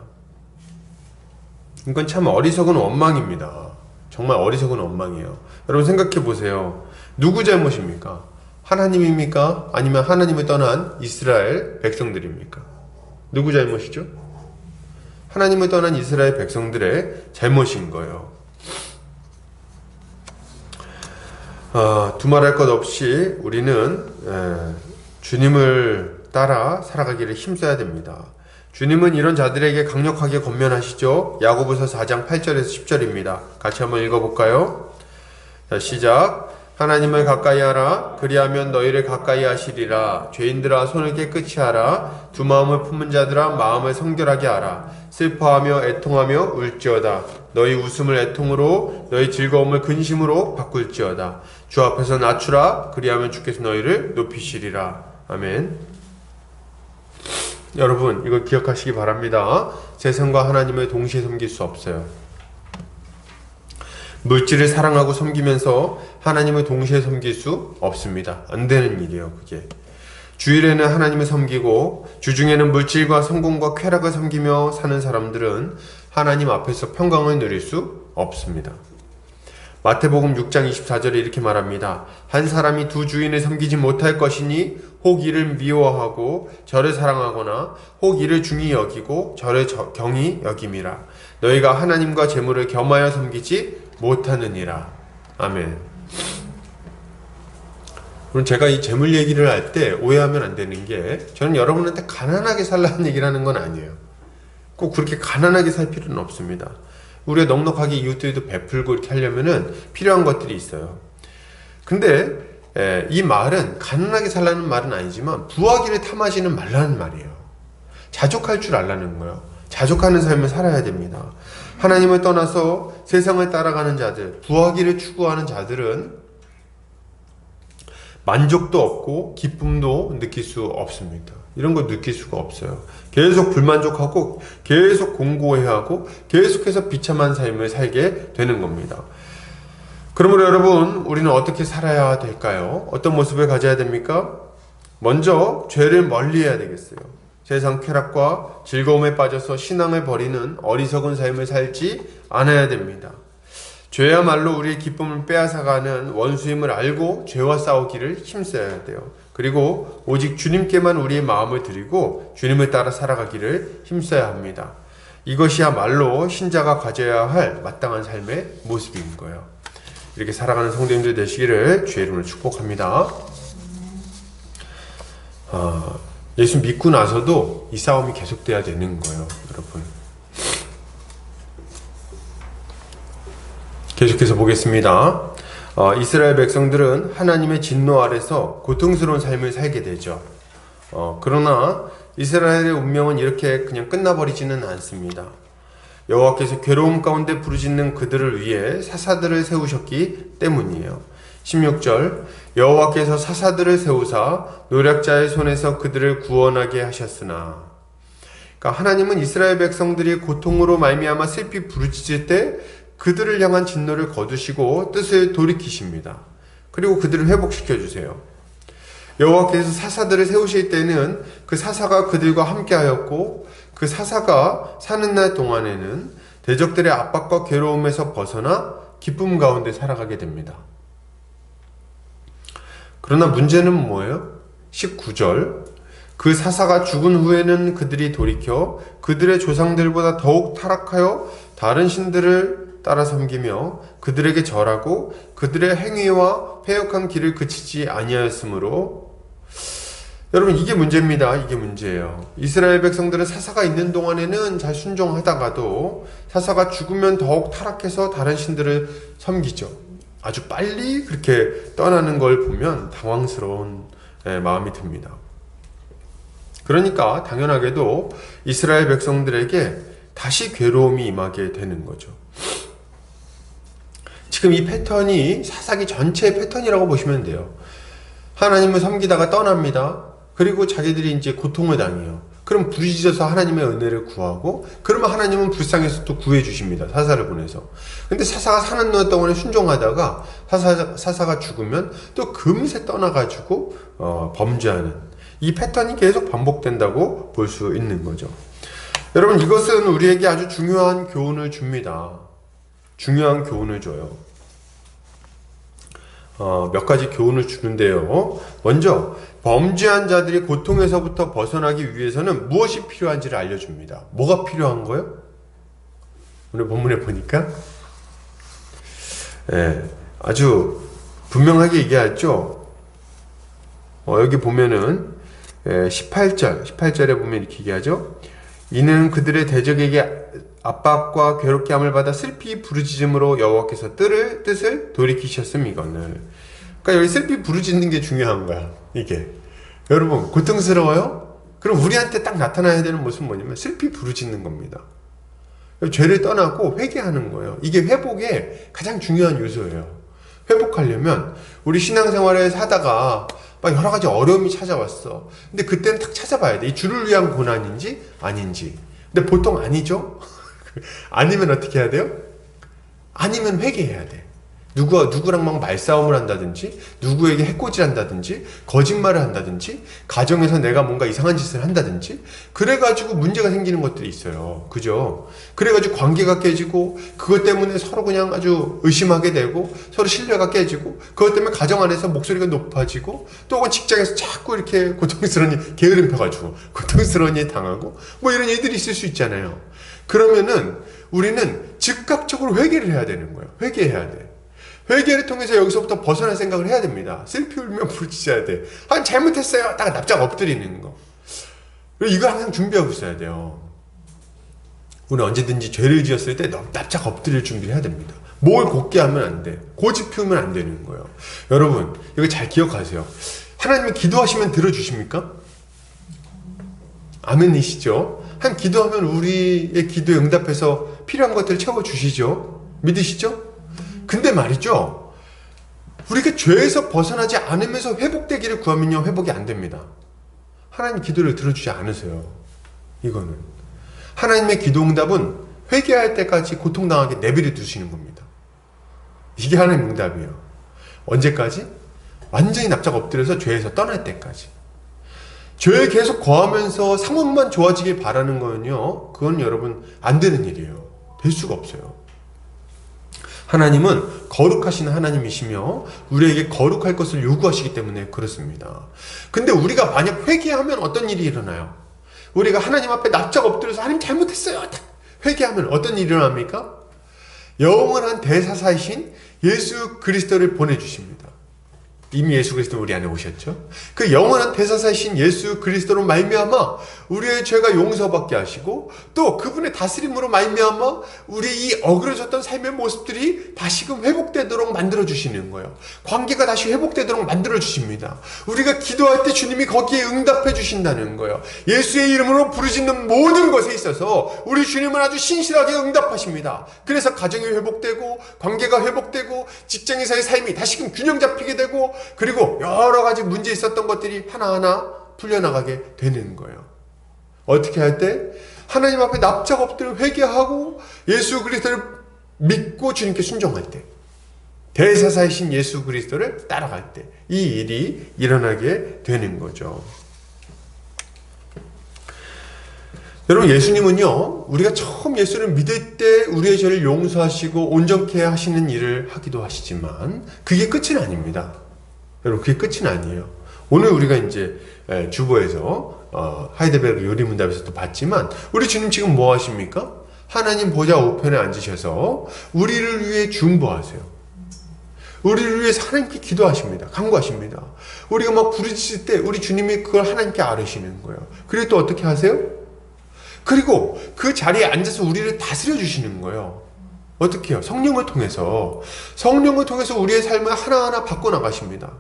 이건 참 어리석은 원망입니다. 정말 어리석은 원망이에요. 여러분 생각해 보세요. 누구 잘못입니까? 하나님입니까? 아니면 하나님을 떠난 이스라엘 백성들입니까? 누구 잘못이죠? 하나님을 떠난 이스라엘 백성들의 잘못인 거예요. 두말할 것 없이 우리는 주님을 따라 살아가기를 힘써야 됩니다. 주님은 이런 자들에게 강력하게 권면하시죠. 야고보서 4장 8절에서 10절입니다. 같이 한번 읽어볼까요? 자, 시작. 하나님을 가까이 하라. 그리하면 너희를 가까이 하시리라. 죄인들아 손을 깨끗이 하라. 두 마음을 품은 자들아 마음을 성결하게 하라. 슬퍼하며 애통하며 울지어다. 너희 웃음을 애통으로 너희 즐거움을 근심으로 바꿀지어다. 주 앞에서 낮추라. 그리하면 주께서 너희를 높이시리라. 아멘. 여러분 이거 기억하시기 바랍니다. 세상과 하나님을 동시에 섬길 수 없어요. 물질을 사랑하고 섬기면서 하나님을 동시에 섬길 수 없습니다. 안 되는 일이에요, 그게. 주일에는 하나님을 섬기고 주중에는 물질과 성공과 쾌락을 섬기며 사는 사람들은 하나님 앞에서 평강을 누릴 수 없습니다. 마태복음 6장 24절에 이렇게 말합니다. 한 사람이 두 주인을 섬기지 못할 것이니 혹 이를 미워하고 저를 사랑하거나 혹 이를 중히 여기고 저를 경히 여김이라. 너희가 하나님과 재물을 겸하여 섬기지 못하느니라. 아멘. 그럼 제가 이 재물 얘기를 할 때 오해하면 안 되는 게, 저는 여러분한테 가난하게 살라는 얘기를 하는 건 아니에요. 꼭 그렇게 가난하게 살 필요는 없습니다. 우리가 넉넉하게 이웃들도 베풀고 이렇게 하려면은 필요한 것들이 있어요. 근데 이 말은 가난하게 살라는 말은 아니지만 부하기를 탐하지는 말라는 말이에요. 자족할 줄 알라는 거예요. 자족하는 삶을 살아야 됩니다. 하나님을 떠나서 세상을 따라가는 자들, 부하기를 추구하는 자들은 만족도 없고 기쁨도 느낄 수 없습니다. 이런 거 느낄 수가 없어요. 계속 불만족하고 계속 공고해하고 계속해서 비참한 삶을 살게 되는 겁니다. 그러므로 여러분, 우리는 어떻게 살아야 될까요? 어떤 모습을 가져야 됩니까? 먼저 죄를 멀리해야 되겠어요. 세상 쾌락과 즐거움에 빠져서 신앙을 버리는 어리석은 삶을 살지 않아야 됩니다. 죄야말로 우리의 기쁨을 빼앗아가는 원수임을 알고 죄와 싸우기를 힘써야 돼요. 그리고 오직 주님께만 우리의 마음을 드리고 주님을 따라 살아가기를 힘써야 합니다. 이것이야말로 신자가 가져야 할 마땅한 삶의 모습인 거예요. 이렇게 살아가는 성도님들 되시기를 주의 이름으로 축복합니다. 예수 믿고 나서도 이 싸움이 계속돼야 되는 거예요, 여러분. 계속해서 보겠습니다. 이스라엘 백성들은 하나님의 진노 아래서 고통스러운 삶을 살게 되죠. 그러나 이스라엘의 운명은 이렇게 그냥 끝나버리지는 않습니다. 여호와께서 괴로움 가운데 부르짖는 그들을 위해 사사들을 세우셨기 때문이에요. 16절 여호와께서 사사들을 세우사 노략자의 손에서 그들을 구원하게 하셨으나, 그러니까 하나님은 이스라엘 백성들이 고통으로 말미암아 슬피 부르짖을 때 그들을 향한 진노를 거두시고 뜻을 돌이키십니다. 그리고 그들을 회복시켜 주세요. 여호와께서 사사들을 세우실 때는 그 사사가 그들과 함께하였고, 그 사사가 사는 날 동안에는 대적들의 압박과 괴로움에서 벗어나 기쁨 가운데 살아가게 됩니다. 그러나 문제는 뭐예요? 19절 그 사사가 죽은 후에는 그들이 돌이켜 그들의 조상들보다 더욱 타락하여 다른 신들을 따라 섬기며 그들에게 절하고 그들의 행위와 패역한 길을 그치지 아니하였으므로, 여러분 이게 문제입니다. 이게 문제예요. 이스라엘 백성들은 사사가 있는 동안에는 잘 순종하다가도 사사가 죽으면 더욱 타락해서 다른 신들을 섬기죠. 아주 빨리 그렇게 떠나는 걸 보면 당황스러운 마음이 듭니다. 그러니까 당연하게도 이스라엘 백성들에게 다시 괴로움이 임하게 되는 거죠. 지금 이 패턴이 사사기 전체의 패턴이라고 보시면 돼요. 하나님을 섬기다가 떠납니다. 그리고 자기들이 이제 고통을 당해요. 그럼 부르짖어서 하나님의 은혜를 구하고, 그러면 하나님은 불쌍해서 또 구해 주십니다. 사사를 보내서. 근데 사사가 사는 동안에 순종하다가 사사가 죽으면 또 금세 떠나가지고 범죄하는 이 패턴이 계속 반복된다고 볼 수 있는 거죠. 여러분 이것은 우리에게 아주 중요한 교훈을 줍니다. 중요한 교훈을 줘요. 몇 가지 교훈을 주는데요. 먼저 범죄한 자들이 고통에서부터 벗어나기 위해서는 무엇이 필요한지를 알려줍니다. 뭐가 필요한 거예요? 오늘 본문에 보니까 아주 분명하게 얘기하죠. 여기 보면은 18절에 보면 이렇게 얘기하죠. 이는 그들의 대적에게 압박과 괴롭게 함을 받아 슬피 부르짖음으로 여호와께서 뜻을 돌이키셨음이거늘. 그러니까 여기 슬피 부르짖는 게 중요한 거야. 이게 여러분 고통스러워요? 그럼 우리한테 딱 나타나야 되는 모습은 뭐냐면 슬피 부르짖는 겁니다. 죄를 떠나고 회개하는 거예요. 이게 회복의 가장 중요한 요소예요. 회복하려면 우리 신앙생활을 하다가 막 여러 가지 어려움이 찾아왔어. 근데 그때는 딱 찾아봐야 돼. 이 주를 위한 고난인지 아닌지. 근데 보통 아니죠? 아니면 어떻게 해야 돼요? 아니면 회개해야 돼. 누구랑 막 말싸움을 한다든지, 누구에게 해코지한다든지, 거짓말을 한다든지, 가정에서 내가 뭔가 이상한 짓을 한다든지, 그래가지고 문제가 생기는 것들이 있어요. 그죠? 그래가지고 관계가 깨지고, 그것 때문에 서로 그냥 아주 의심하게 되고, 서로 신뢰가 깨지고, 그것 때문에 가정 안에서 목소리가 높아지고, 또 혹은 직장에서 자꾸 이렇게 고통스러운 일, 게으름 펴가지고, 고통스러운 일 당하고, 뭐 이런 일들이 있을 수 있잖아요. 그러면은, 우리는 즉각적으로 회개를 해야 되는 거예요. 회개해야 돼. 회개를 통해서 여기서부터 벗어날 생각을 해야 됩니다. 슬피 울며 부르짖어야 돼. 잘못했어요. 딱 납작 엎드리는 거. 이거 항상 준비하고 있어야 돼요. 우리 언제든지 죄를 지었을 때 납작 엎드릴 준비를 해야 됩니다. 목을 곧게 하면 안 돼. 고집 피우면 안 되는 거예요. 여러분, 이거 잘 기억하세요. 하나님이 기도하시면 들어주십니까? 아멘이시죠? 한 기도하면 우리의 기도에 응답해서 필요한 것들을 채워주시죠? 믿으시죠? 근데 말이죠, 우리가 죄에서 벗어나지 않으면서 회복되기를 구하면요, 회복이 안 됩니다. 하나님 기도를 들어주지 않으세요. 이거는 하나님의 기도 응답은 회개할 때까지 고통당하게 내버려 두시는 겁니다. 이게 하나님의 응답이에요. 언제까지? 완전히 납작 엎드려서 죄에서 떠날 때까지. 죄에 계속 거하면서 상황만 좋아지길 바라는 거는요, 그건 여러분 안 되는 일이에요. 될 수가 없어요. 하나님은 거룩하신 하나님이시며 우리에게 거룩할 것을 요구하시기 때문에 그렇습니다. 근데 우리가 만약 회개하면 어떤 일이 일어나요? 우리가 하나님 앞에 납작 엎드려서 하나님 잘못했어요. 회개하면 어떤 일이 일어납니까? 영원한 대사사이신 예수 그리스도를 보내주십니다. 이미 예수 그리스도 우리 안에 오셨죠. 그 영원한 대사사이신 예수 그리스도로 말미암아 우리의 죄가 용서받게 하시고, 또 그분의 다스림으로 말미암아 우리의 이 어그러졌던 삶의 모습들이 다시금 회복되도록 만들어주시는 거예요. 관계가 다시 회복되도록 만들어주십니다. 우리가 기도할 때 주님이 거기에 응답해 주신다는 거예요. 예수의 이름으로 부르짖는 모든 것에 있어서 우리 주님은 아주 신실하게 응답하십니다. 그래서 가정이 회복되고, 관계가 회복되고, 직장에서의 삶이 다시금 균형 잡히게 되고, 그리고 여러 가지 문제 있었던 것들이 하나하나 풀려나가게 되는 거예요. 어떻게 할 때? 하나님 앞에 납작 엎드려 회개하고 예수 그리스도를 믿고 주님께 순종할 때, 대사사이신 예수 그리스도를 따라갈 때 이 일이 일어나게 되는 거죠. 여러분, 예수님은요, 우리가 처음 예수를 믿을 때 우리의 죄를 용서하시고 온전케 하시는 일을 하기도 하시지만 그게 끝은 아닙니다. 여러분, 그게 끝은 아니에요. 오늘 우리가 이제 주보에서 하이델베르크 요리문답에서 또 봤지만, 우리 주님 지금 뭐 하십니까? 하나님 보좌 우편에 앉으셔서 우리를 위해 중보하세요. 우리를 위해서 하나님께 기도하십니다. 간구하십니다. 우리가 막 부르짖을 때 우리 주님이 그걸 하나님께 아뢰시는 거예요. 그리고 또 어떻게 하세요? 그리고 그 자리에 앉아서 우리를 다스려 주시는 거예요. 어떻게 해요? 성령을 통해서 우리의 삶을 하나하나 바꿔나가십니다.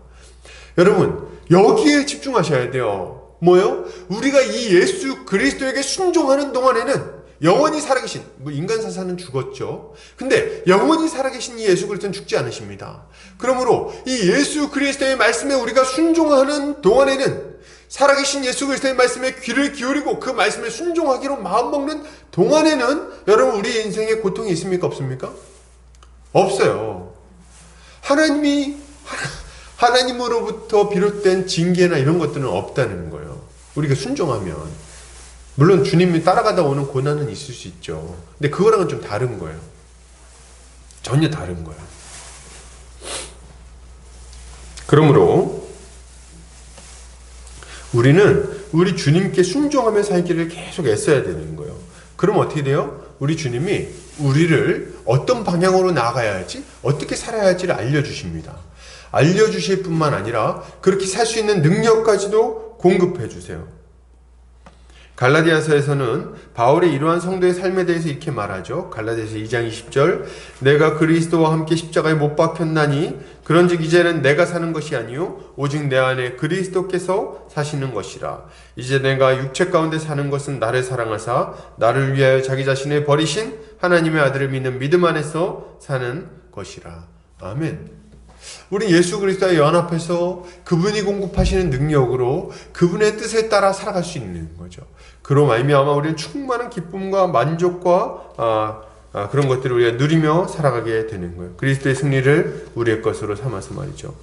여러분, 여기에 집중하셔야 돼요. 뭐요? 우리가 이 예수 그리스도에게 순종하는 동안에는 영원히 살아계신, 인간 사사는 죽었죠. 근데 영원히 살아계신 이 예수 그리스도는 죽지 않으십니다. 그러므로 이 예수 그리스도의 말씀에 우리가 순종하는 동안에는, 살아계신 예수 그리스도의 말씀에 귀를 기울이고 그 말씀에 순종하기로 마음먹는 동안에는, 여러분, 우리 인생에 고통이 있습니까? 없습니까? 없어요. 하나님으로부터 비롯된 징계나 이런 것들은 없다는 거예요. 우리가 순종하면. 물론 주님이 따라가다 오는 고난은 있을 수 있죠. 근데 그거랑은 좀 다른 거예요. 전혀 다른 거예요. 그러므로 우리는 우리 주님께 순종하며 살기를 계속 애써야 되는 거예요. 그럼 어떻게 돼요? 우리 주님이 우리를 어떤 방향으로 나아가야 할지, 어떻게 살아야 할지를 알려주십니다. 알려주실 뿐만 아니라 그렇게 살 수 있는 능력까지도 공급해 주세요. 갈라디아서에서는 바울이 이러한 성도의 삶에 대해서 이렇게 말하죠. 갈라디아서 2장 20절, 내가 그리스도와 함께 십자가에 못 박혔나니 그런즉 이제는 내가 사는 것이 아니요 오직 내 안에 그리스도께서 사시는 것이라. 이제 내가 육체 가운데 사는 것은 나를 사랑하사 나를 위하여 자기 자신을 버리신 하나님의 아들을 믿는 믿음 안에서 사는 것이라. 아멘. 우리 예수 그리스도와 연합해서 그분이 공급하시는 능력으로 그분의 뜻에 따라 살아갈 수 있는 거죠. 그로 말미암아 우리는 충만한 기쁨과 만족과 그런 것들을 우리가 누리며 살아가게 되는 거예요. 그리스도의 승리를 우리의 것으로 삼아서 말이죠.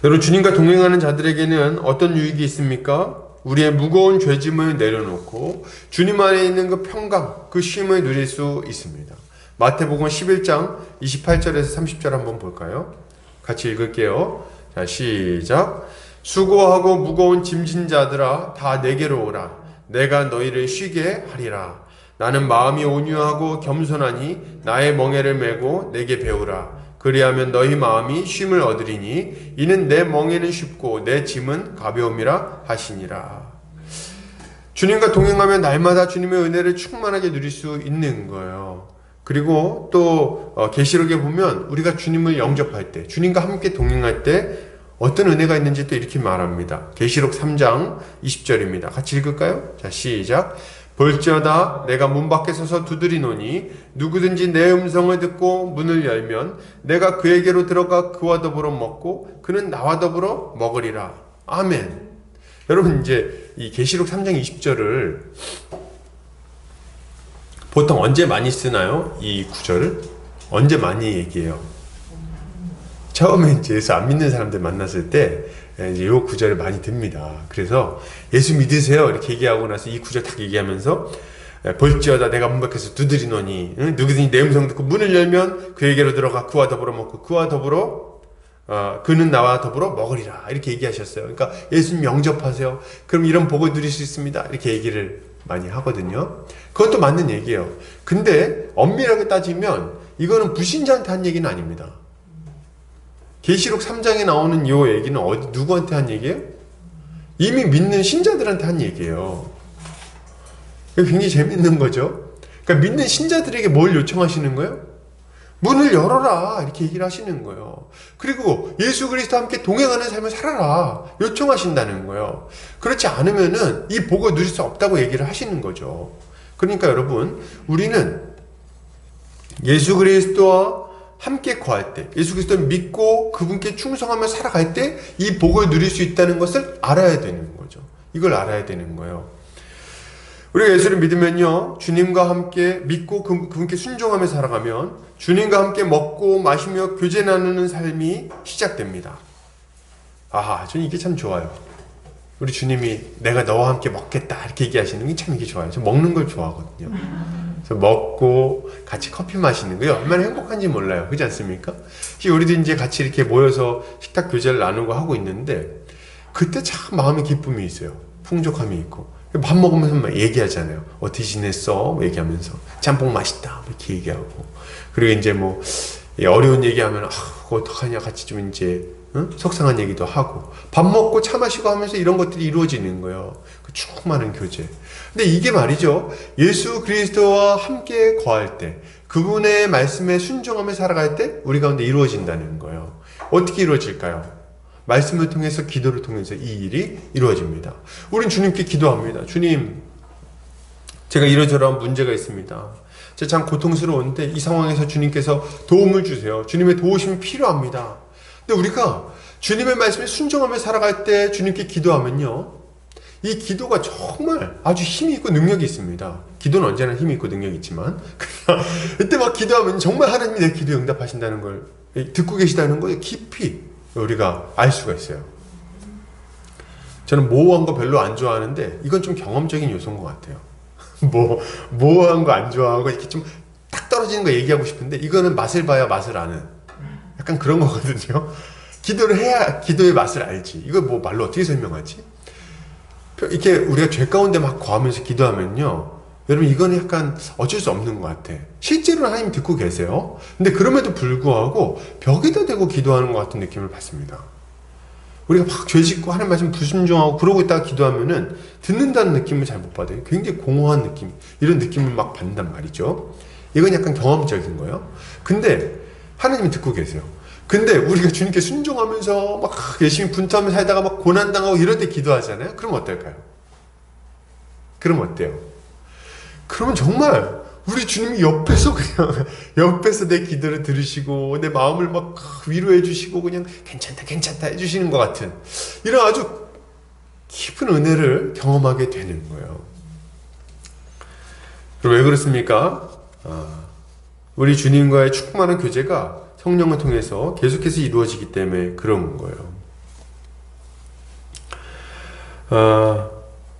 여러분, 주님과 동행하는 자들에게는 어떤 유익이 있습니까? 우리의 무거운 죄짐을 내려놓고 주님 안에 있는 그 평강, 그 쉼을 누릴 수 있습니다. 마태복음 11장 28절에서 30절 한번 볼까요? 같이 읽을게요. 자, 시작. 수고하고 무거운 짐진 자들아 다 내게로 오라. 내가 너희를 쉬게 하리라. 나는 마음이 온유하고 겸손하니 나의 멍에를 메고 내게 배우라. 그리하면 너희 마음이 쉼을 얻으리니 이는 내 멍에는 쉽고 내 짐은 가벼움이라 하시니라. 주님과 동행하면 날마다 주님의 은혜를 충만하게 누릴 수 있는 거예요. 그리고 또 계시록에 보면 우리가 주님을 영접할 때, 주님과 함께 동행할 때 어떤 은혜가 있는지 또 이렇게 말합니다. 계시록 3장 20절입니다. 같이 읽을까요? 자, 시작. 볼지어다 내가 문 밖에 서서 두드리노니 누구든지 내 음성을 듣고 문을 열면 내가 그에게로 들어가 그와 더불어 먹고 그는 나와 더불어 먹으리라. 아멘. 여러분, 이제 이 계시록 3장 20절을 보통 언제 많이 쓰나요? 이 구절을? 언제 많이 얘기해요? 처음에 이제 예수 안 믿는 사람들 만났을 때 이제 이 구절을 많이 듭니다. 그래서 예수 믿으세요 이렇게 얘기하고 나서 이 구절 딱 얘기하면서 볼지어다 내가 문 밖에서 두드리노니 누구든지 내 음성 듣고 문을 열면 그에게로 들어가 그와 더불어 먹고 그와 더불어 그는 나와 더불어 먹으리라 이렇게 얘기하셨어요. 그러니까 예수님 영접하세요. 그럼 이런 복을 누릴 수 있습니다. 이렇게 얘기를 많이 하거든요. 그것도 맞는 얘기예요. 근데 엄밀하게 따지면 이거는 불신자한테 한 얘기는 아닙니다. 계시록 3장에 나오는 이 얘기는 누구한테 한 얘기예요? 이미 믿는 신자들한테 한 얘기예요. 굉장히 재밌는 거죠. 그러니까 믿는 신자들에게 뭘 요청하시는 거예요? 문을 열어라 이렇게 얘기를 하시는 거예요. 그리고 예수 그리스도와 함께 동행하는 삶을 살아라 요청하신다는 거예요. 그렇지 않으면은 이 복을 누릴 수 없다고 얘기를 하시는 거죠. 그러니까 여러분, 우리는 예수 그리스도와 함께 거할 때, 예수 그리스도를 믿고 그분께 충성하며 살아갈 때 이 복을 누릴 수 있다는 것을 알아야 되는 거죠. 이걸 알아야 되는 거예요. 우리가 예수를 믿으면요, 주님과 함께 믿고 그분께 순종하며 살아가면 주님과 함께 먹고 마시며 교제 나누는 삶이 시작됩니다. 저는 이게 참 좋아요. 우리 주님이 내가 너와 함께 먹겠다 이렇게 얘기하시는 게 참 이게 좋아요. 저 먹는 걸 좋아하거든요. 그래서 먹고 같이 커피 마시는 거요, 얼마나 행복한지 몰라요. 그렇지 않습니까? 우리도 이제 같이 이렇게 모여서 식탁 교제를 나누고 하고 있는데 그때 참 마음의 기쁨이 있어요. 풍족함이 있고. 밥 먹으면서 막 얘기하잖아요. 어떻게 지냈어? 얘기하면서 짬뽕 맛있다 이렇게 얘기하고, 그리고 이제 뭐 어려운 얘기하면 그거 어떡하냐 같이 좀 이제 속상한 얘기도 하고, 밥 먹고 차 마시고 하면서 이런 것들이 이루어지는 거예요. 그 충만한 교제. 근데 이게 말이죠, 예수 그리스도와 함께 거할 때, 그분의 말씀에 순종하며 살아갈 때 우리 가운데 이루어진다는 거예요. 어떻게 이루어질까요? 말씀을 통해서, 기도를 통해서 이 일이 이루어집니다. 우린 주님께 기도합니다. 주님, 제가 이러저러한 문제가 있습니다. 제가 참 고통스러운데 이 상황에서 주님께서 도움을 주세요. 주님의 도우심이 필요합니다. 근데 우리가 주님의 말씀에 순종하며 살아갈 때 주님께 기도하면요, 이 기도가 정말 아주 힘이 있고 능력이 있습니다. 기도는 언제나 힘이 있고 능력이 있지만 이때 막 기도하면 정말 하나님이 내 기도에 응답하신다는 걸, 듣고 계시다는 걸 깊이 우리가 알 수가 있어요. 저는 모호한 거 별로 안 좋아하는데 이건 좀 경험적인 요소인 것 같아요. 모호한 거 안 좋아하고 이렇게 좀 딱 떨어지는 거 얘기하고 싶은데, 이거는 맛을 봐야 맛을 아는 약간 그런 거거든요. 기도를 해야 기도의 맛을 알지. 이거 뭐 말로 어떻게 설명하지? 이렇게 우리가 죄 가운데 막 거하면서 기도하면요, 여러분 이거는 약간 어쩔 수 없는 것 같아. 실제로 하나님 듣고 계세요. 근데 그럼에도 불구하고 벽에다 대고 기도하는 것 같은 느낌을 받습니다. 우리가 막 죄 짓고 하나님 말씀 불순종하고 그러고 있다가 기도하면은 듣는다는 느낌을 잘 못 받아요. 굉장히 공허한 느낌, 이런 느낌을 막 받는단 말이죠. 이건 약간 경험적인 거예요. 근데 하나님이 듣고 계세요. 근데 우리가 주님께 순종하면서 막 열심히 분투하며 살다가 막 고난당하고 이럴 때 기도하잖아요. 그럼 어떨까요? 그럼 어때요? 그러면 정말 우리 주님이 옆에서 그냥 옆에서 내 기도를 들으시고 내 마음을 막 위로해 주시고 그냥 괜찮다 괜찮다 해주시는 것 같은 이런 아주 깊은 은혜를 경험하게 되는 거예요. 그럼 왜 그렇습니까? 우리 주님과의 충만한 교제가 성령을 통해서 계속해서 이루어지기 때문에 그런 거예요.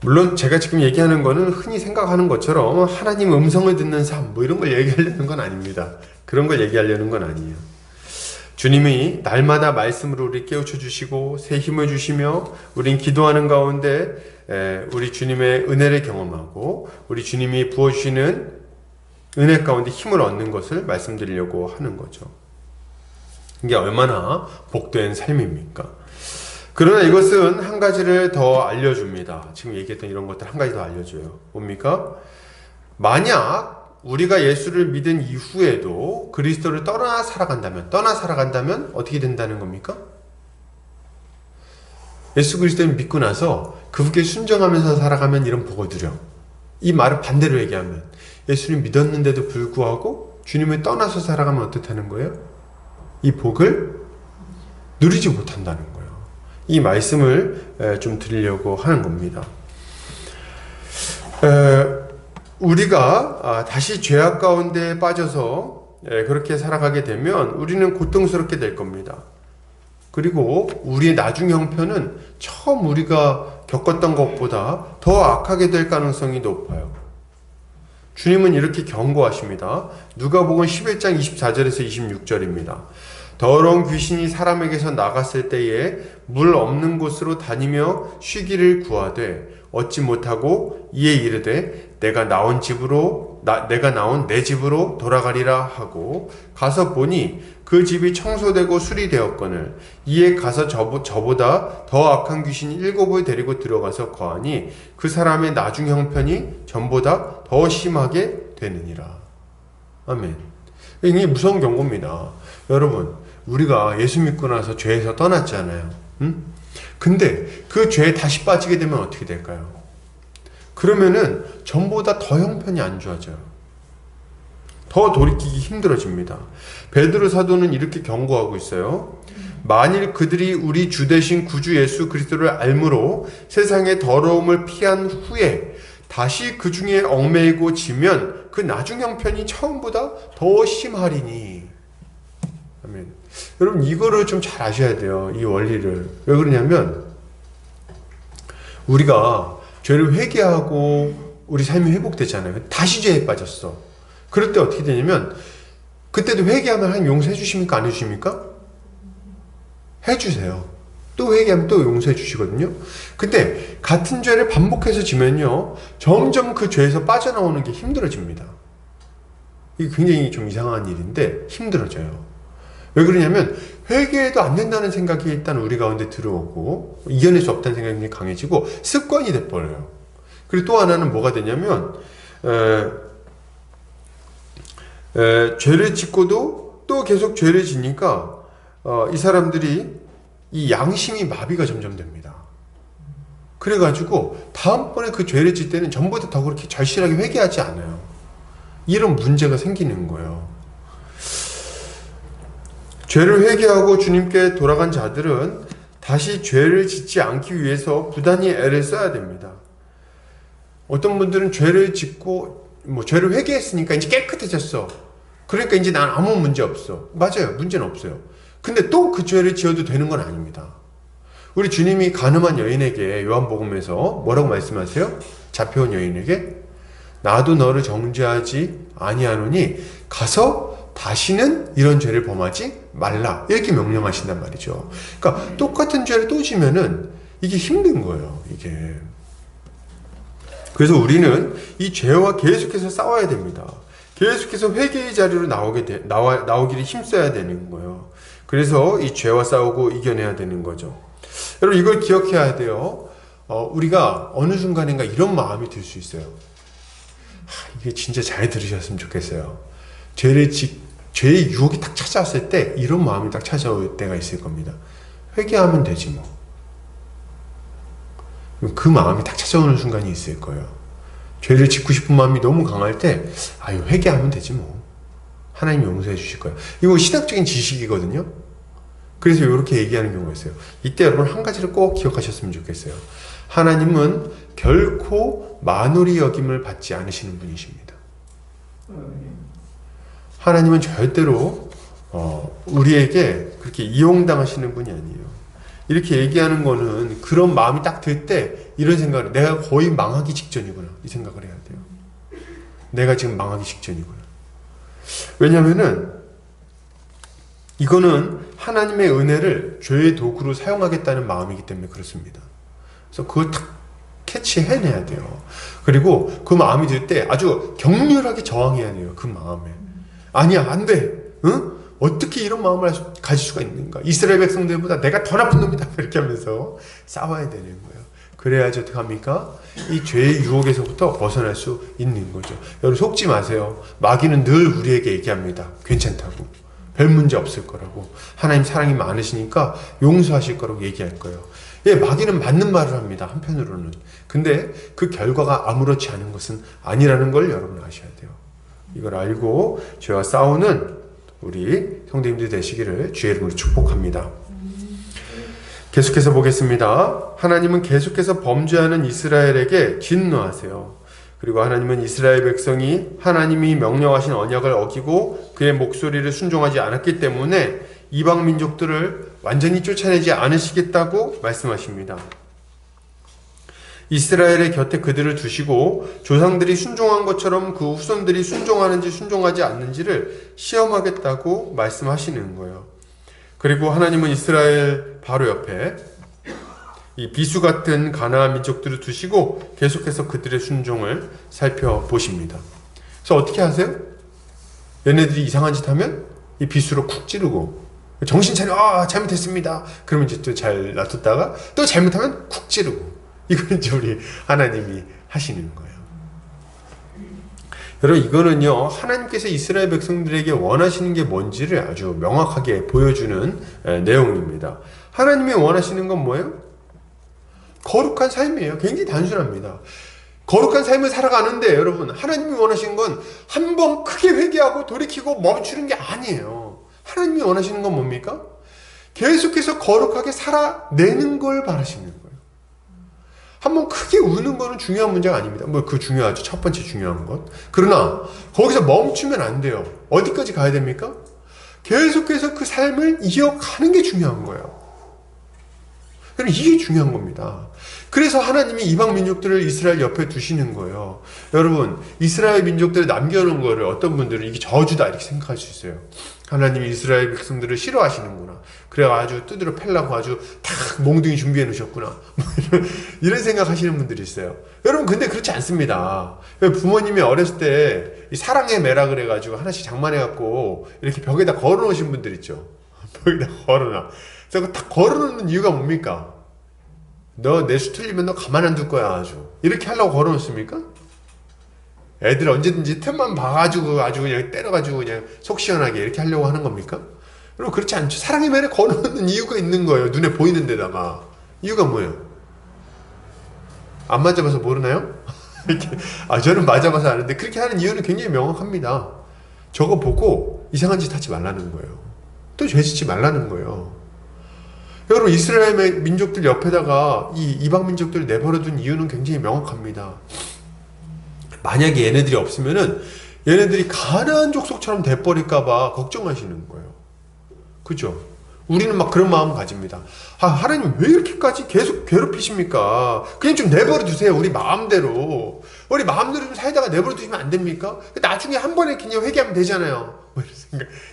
물론 제가 지금 얘기하는 거는 흔히 생각하는 것처럼 하나님 음성을 듣는 삶 뭐 이런 걸 얘기하려는 건 아닙니다. 그런 걸 얘기하려는 건 아니에요. 주님이 날마다 말씀으로 우리 깨우쳐 주시고 새 힘을 주시며 우린 기도하는 가운데 우리 주님의 은혜를 경험하고 우리 주님이 부어주시는 은혜 가운데 힘을 얻는 것을 말씀드리려고 하는 거죠. 이게 얼마나 복된 삶입니까? 그러나 이것은 한 가지를 더 알려줍니다. 지금 얘기했던 이런 것들 한 가지 더 알려줘요. 뭡니까? 만약 우리가 예수를 믿은 이후에도 그리스도를 떠나 살아간다면 어떻게 된다는 겁니까? 예수 그리스도를 믿고 나서 그분께 순종하면서 살아가면 이런 복을 누려. 이 말을 반대로 얘기하면 예수를 믿었는데도 불구하고 주님을 떠나서 살아가면 어떻다는 거예요? 이 복을 누리지 못한다는 거예요. 이 말씀을 좀 드리려고 하는 겁니다. 우리가 다시 죄악 가운데 빠져서 그렇게 살아가게 되면 우리는 고통스럽게 될 겁니다. 그리고 우리의 나중 형편은 처음 우리가 겪었던 것보다 더 악하게 될 가능성이 높아요. 주님은 이렇게 경고하십니다. 누가복음 11장 24절에서 26절입니다. 더러운 귀신이 사람에게서 나갔을 때에 물 없는 곳으로 다니며 쉬기를 구하되 얻지 못하고 이에 이르되 내가 나온 내 집으로 돌아가리라 하고 가서 보니 그 집이 청소되고 수리되었거늘 이에 가서 저보다 더 악한 귀신이 7을 데리고 들어가서 거하니 그 사람의 나중 형편이 전보다 더 심하게 되느니라. 아멘. 이게 무서운 경고입니다. 여러분, 우리가 예수 믿고 나서 죄에서 떠났잖아요. 응? 근데 그 죄에 다시 빠지게 되면 어떻게 될까요? 그러면은 전보다 더 형편이 안 좋아져요. 더 돌이키기 힘들어집니다. 베드로 사도는 이렇게 경고하고 있어요. 만일 그들이 우리 주 되신 구주 예수 그리스도를 알므로 세상의 더러움을 피한 후에 다시 그 중에 얽매이고 지면 그 나중 형편이 처음보다 더 심하리니. 아멘. 여러분, 이거를 좀 잘 아셔야 돼요. 이 원리를. 왜 그러냐면 우리가 죄를 회개하고 우리 삶이 회복되잖아요. 다시 죄에 빠졌어. 그럴 때 어떻게 되냐면 그때도 회개하면 하나님 용서해 주십니까? 안 해주십니까? 해주세요. 또 회개하면 또 용서해 주시거든요. 근데 같은 죄를 반복해서 지면요, 점점 그 죄에서 빠져나오는 게 힘들어집니다. 이게 굉장히 좀 이상한 일인데 힘들어져요. 왜 그러냐면 회개해도 안 된다는 생각이 일단 우리 가운데 들어오고 이겨낼 수 없다는 생각이 강해지고 습관이 돼버려요. 그리고 또 하나는 뭐가 되냐면 죄를 짓고도 또 계속 죄를 지니까 이 사람들이 이 양심이 마비가 점점 됩니다. 그래가지고 다음번에 그 죄를 짓 때는 전보다 더 그렇게 절실하게 회개하지 않아요. 이런 문제가 생기는 거예요. 죄를 회개하고 주님께 돌아간 자들은 다시 죄를 짓지 않기 위해서 부단히 애를 써야 됩니다. 어떤 분들은 죄를 짓고 죄를 회개했으니까 이제 깨끗해졌어. 그러니까 이제 난 아무 문제 없어. 맞아요. 문제는 없어요. 근데 또 그 죄를 지어도 되는 건 아닙니다. 우리 주님이 가늠한 여인에게 요한복음에서 뭐라고 말씀하세요? 잡혀온 여인에게 나도 너를 정죄하지 아니하노니 가서 다시는 이런 죄를 범하지 말라, 이렇게 명령하신단 말이죠. 그러니까 똑같은 죄를 또 지면은 이게 힘든 거예요. 이게. 그래서 우리는 이 죄와 계속해서 싸워야 됩니다. 계속해서 회개의 자리로 나오기를 힘써야 되는 거예요. 그래서 이 죄와 싸우고 이겨내야 되는 거죠. 여러분, 이걸 기억해야 돼요. 우리가 어느 순간인가 이런 마음이 들 수 있어요. 이게 진짜 잘 들으셨으면 좋겠어요. 죄의 유혹이 딱 찾아왔을 때 이런 마음이 딱 찾아올 때가 있을 겁니다. 회개하면 되지 뭐. 그 마음이 딱 찾아오는 순간이 있을 거예요. 죄를 짓고 싶은 마음이 너무 강할 때 회개하면 되지 뭐. 하나님 용서해 주실 거예요. 이거 신학적인 지식이거든요. 그래서 이렇게 얘기하는 경우가 있어요. 이때 여러분 한 가지를 꼭 기억하셨으면 좋겠어요. 하나님은 결코 만홀히 여김을 받지 않으시는 분이십니다. 하나님은 절대로 우리에게 그렇게 이용당하시는 분이 아니에요. 이렇게 얘기하는 거는 그런 마음이 딱 들 때 이런 생각을, 내가 거의 망하기 직전이구나, 이 생각을 해야 돼요. 내가 지금 망하기 직전이구나. 왜냐면은 이거는 하나님의 은혜를 죄의 도구로 사용하겠다는 마음이기 때문에 그렇습니다. 그래서 그걸 딱 캐치해내야 돼요. 그리고 그 마음이 들 때 아주 격렬하게 저항해야 돼요. 그 마음에. 아니야, 안 돼. 응? 어떻게 이런 마음을 가질 수가 있는가? 이스라엘 백성들보다 내가 더 나쁜 놈이다. 이렇게 하면서 싸워야 되는 거예요. 그래야지 어떻게 합니까? 이 죄의 유혹에서부터 벗어날 수 있는 거죠. 여러분 속지 마세요. 마귀는 늘 우리에게 얘기합니다. 괜찮다고. 별 문제 없을 거라고. 하나님 사랑이 많으시니까 용서하실 거라고 얘기할 거예요. 예, 마귀는 맞는 말을 합니다. 한편으로는. 근데 그 결과가 아무렇지 않은 것은 아니라는 걸 여러분 아셔야 돼요. 이걸 알고 죄와 싸우는 우리 성도님들 되시기를 주의 이름으로 축복합니다. 계속해서 보겠습니다. 하나님은 계속해서 범죄하는 이스라엘에게 진노하세요. 그리고 하나님은 이스라엘 백성이 하나님이 명령하신 언약을 어기고 그의 목소리를 순종하지 않았기 때문에 이방 민족들을 완전히 쫓아내지 않으시겠다고 말씀하십니다. 이스라엘의 곁에 그들을 두시고 조상들이 순종한 것처럼 그 후손들이 순종하는지 순종하지 않는지를 시험하겠다고 말씀하시는 거예요. 그리고 하나님은 이스라엘 바로 옆에 이 비수 같은 가나안 민족들을 두시고 계속해서 그들의 순종을 살펴보십니다. 그래서 어떻게 하세요? 얘네들이 이상한 짓 하면 이 비수로 쿡 찌르고, 정신 차려, 아 잘못했습니다. 그러면 이제 또 잘 놔뒀다가 또 잘못하면 쿡 찌르고. 이건 이제 우리 하나님이 하시는 거예요. 여러분, 이거는요, 하나님께서 이스라엘 백성들에게 원하시는 게 뭔지를 아주 명확하게 보여주는 내용입니다. 하나님이 원하시는 건 뭐예요? 거룩한 삶이에요. 굉장히 단순합니다. 거룩한 삶을 살아가는데 여러분, 하나님이 원하시는 건 한 번 크게 회개하고 돌이키고 멈추는 게 아니에요. 하나님이 원하시는 건 뭡니까? 계속해서 거룩하게 살아내는 걸 바라시는 거예요. 한번 크게 우는 거는 중요한 문제가 아닙니다. 뭐 그 중요하죠. 첫 번째 중요한 것. 그러나 거기서 멈추면 안 돼요. 어디까지 가야 됩니까? 계속해서 그 삶을 이어가는 게 중요한 거예요. 이게 중요한 겁니다. 그래서 하나님이 이방 민족들을 이스라엘 옆에 두시는 거예요. 여러분, 이스라엘 민족들을 남겨놓은 거를 어떤 분들은 이게 저주다 이렇게 생각할 수 있어요. 하나님이 이스라엘 백성들을 싫어하시는구나. 그래 아주 뚜드려 패려고 아주 탁 몽둥이 준비해 놓으셨구나. 뭐 이런 생각하시는 분들이 있어요. 여러분, 근데 그렇지 않습니다. 부모님이 어렸을 때 이 사랑의 매라 그래가지고 하나씩 장만해갖고 이렇게 벽에다 걸어놓으신 분들 있죠. 벽에다 걸어놔. 그래서 딱 걸어놓는 이유가 뭡니까? 너 내 수 틀리면 너 가만 안 둘 거야 아주. 이렇게 하려고 걸어놓습니까? 애들 언제든지 틈만 봐가지고 아주 그냥 때려가지고 그냥 속 시원하게 이렇게 하려고 하는 겁니까? 여러분, 그렇지 않죠. 사랑의 면에 걸어놓는 이유가 있는 거예요. 눈에 보이는 데다가. 이유가 뭐예요? 안 맞아봐서 모르나요? 저는 맞아봐서 아는데 그렇게 하는 이유는 굉장히 명확합니다. 저거 보고 이상한 짓 하지 말라는 거예요. 또 죄 짓지 말라는 거예요. 여러분, 이스라엘 민족들 옆에다가 이 이방 민족들을 내버려둔 이유는 굉장히 명확합니다. 만약에 얘네들이 없으면은 얘네들이 가나안 족속처럼 돼버릴까봐 걱정하시는 거예요. 그죠? 우리는 막 그런 마음 가집니다. 아, 하나님 왜 이렇게까지 계속 괴롭히십니까? 그냥 좀 내버려 두세요. 우리 마음대로 좀 살다가 내버려 두시면 안 됩니까? 나중에 한 번에 그냥 회개하면 되잖아요. 뭐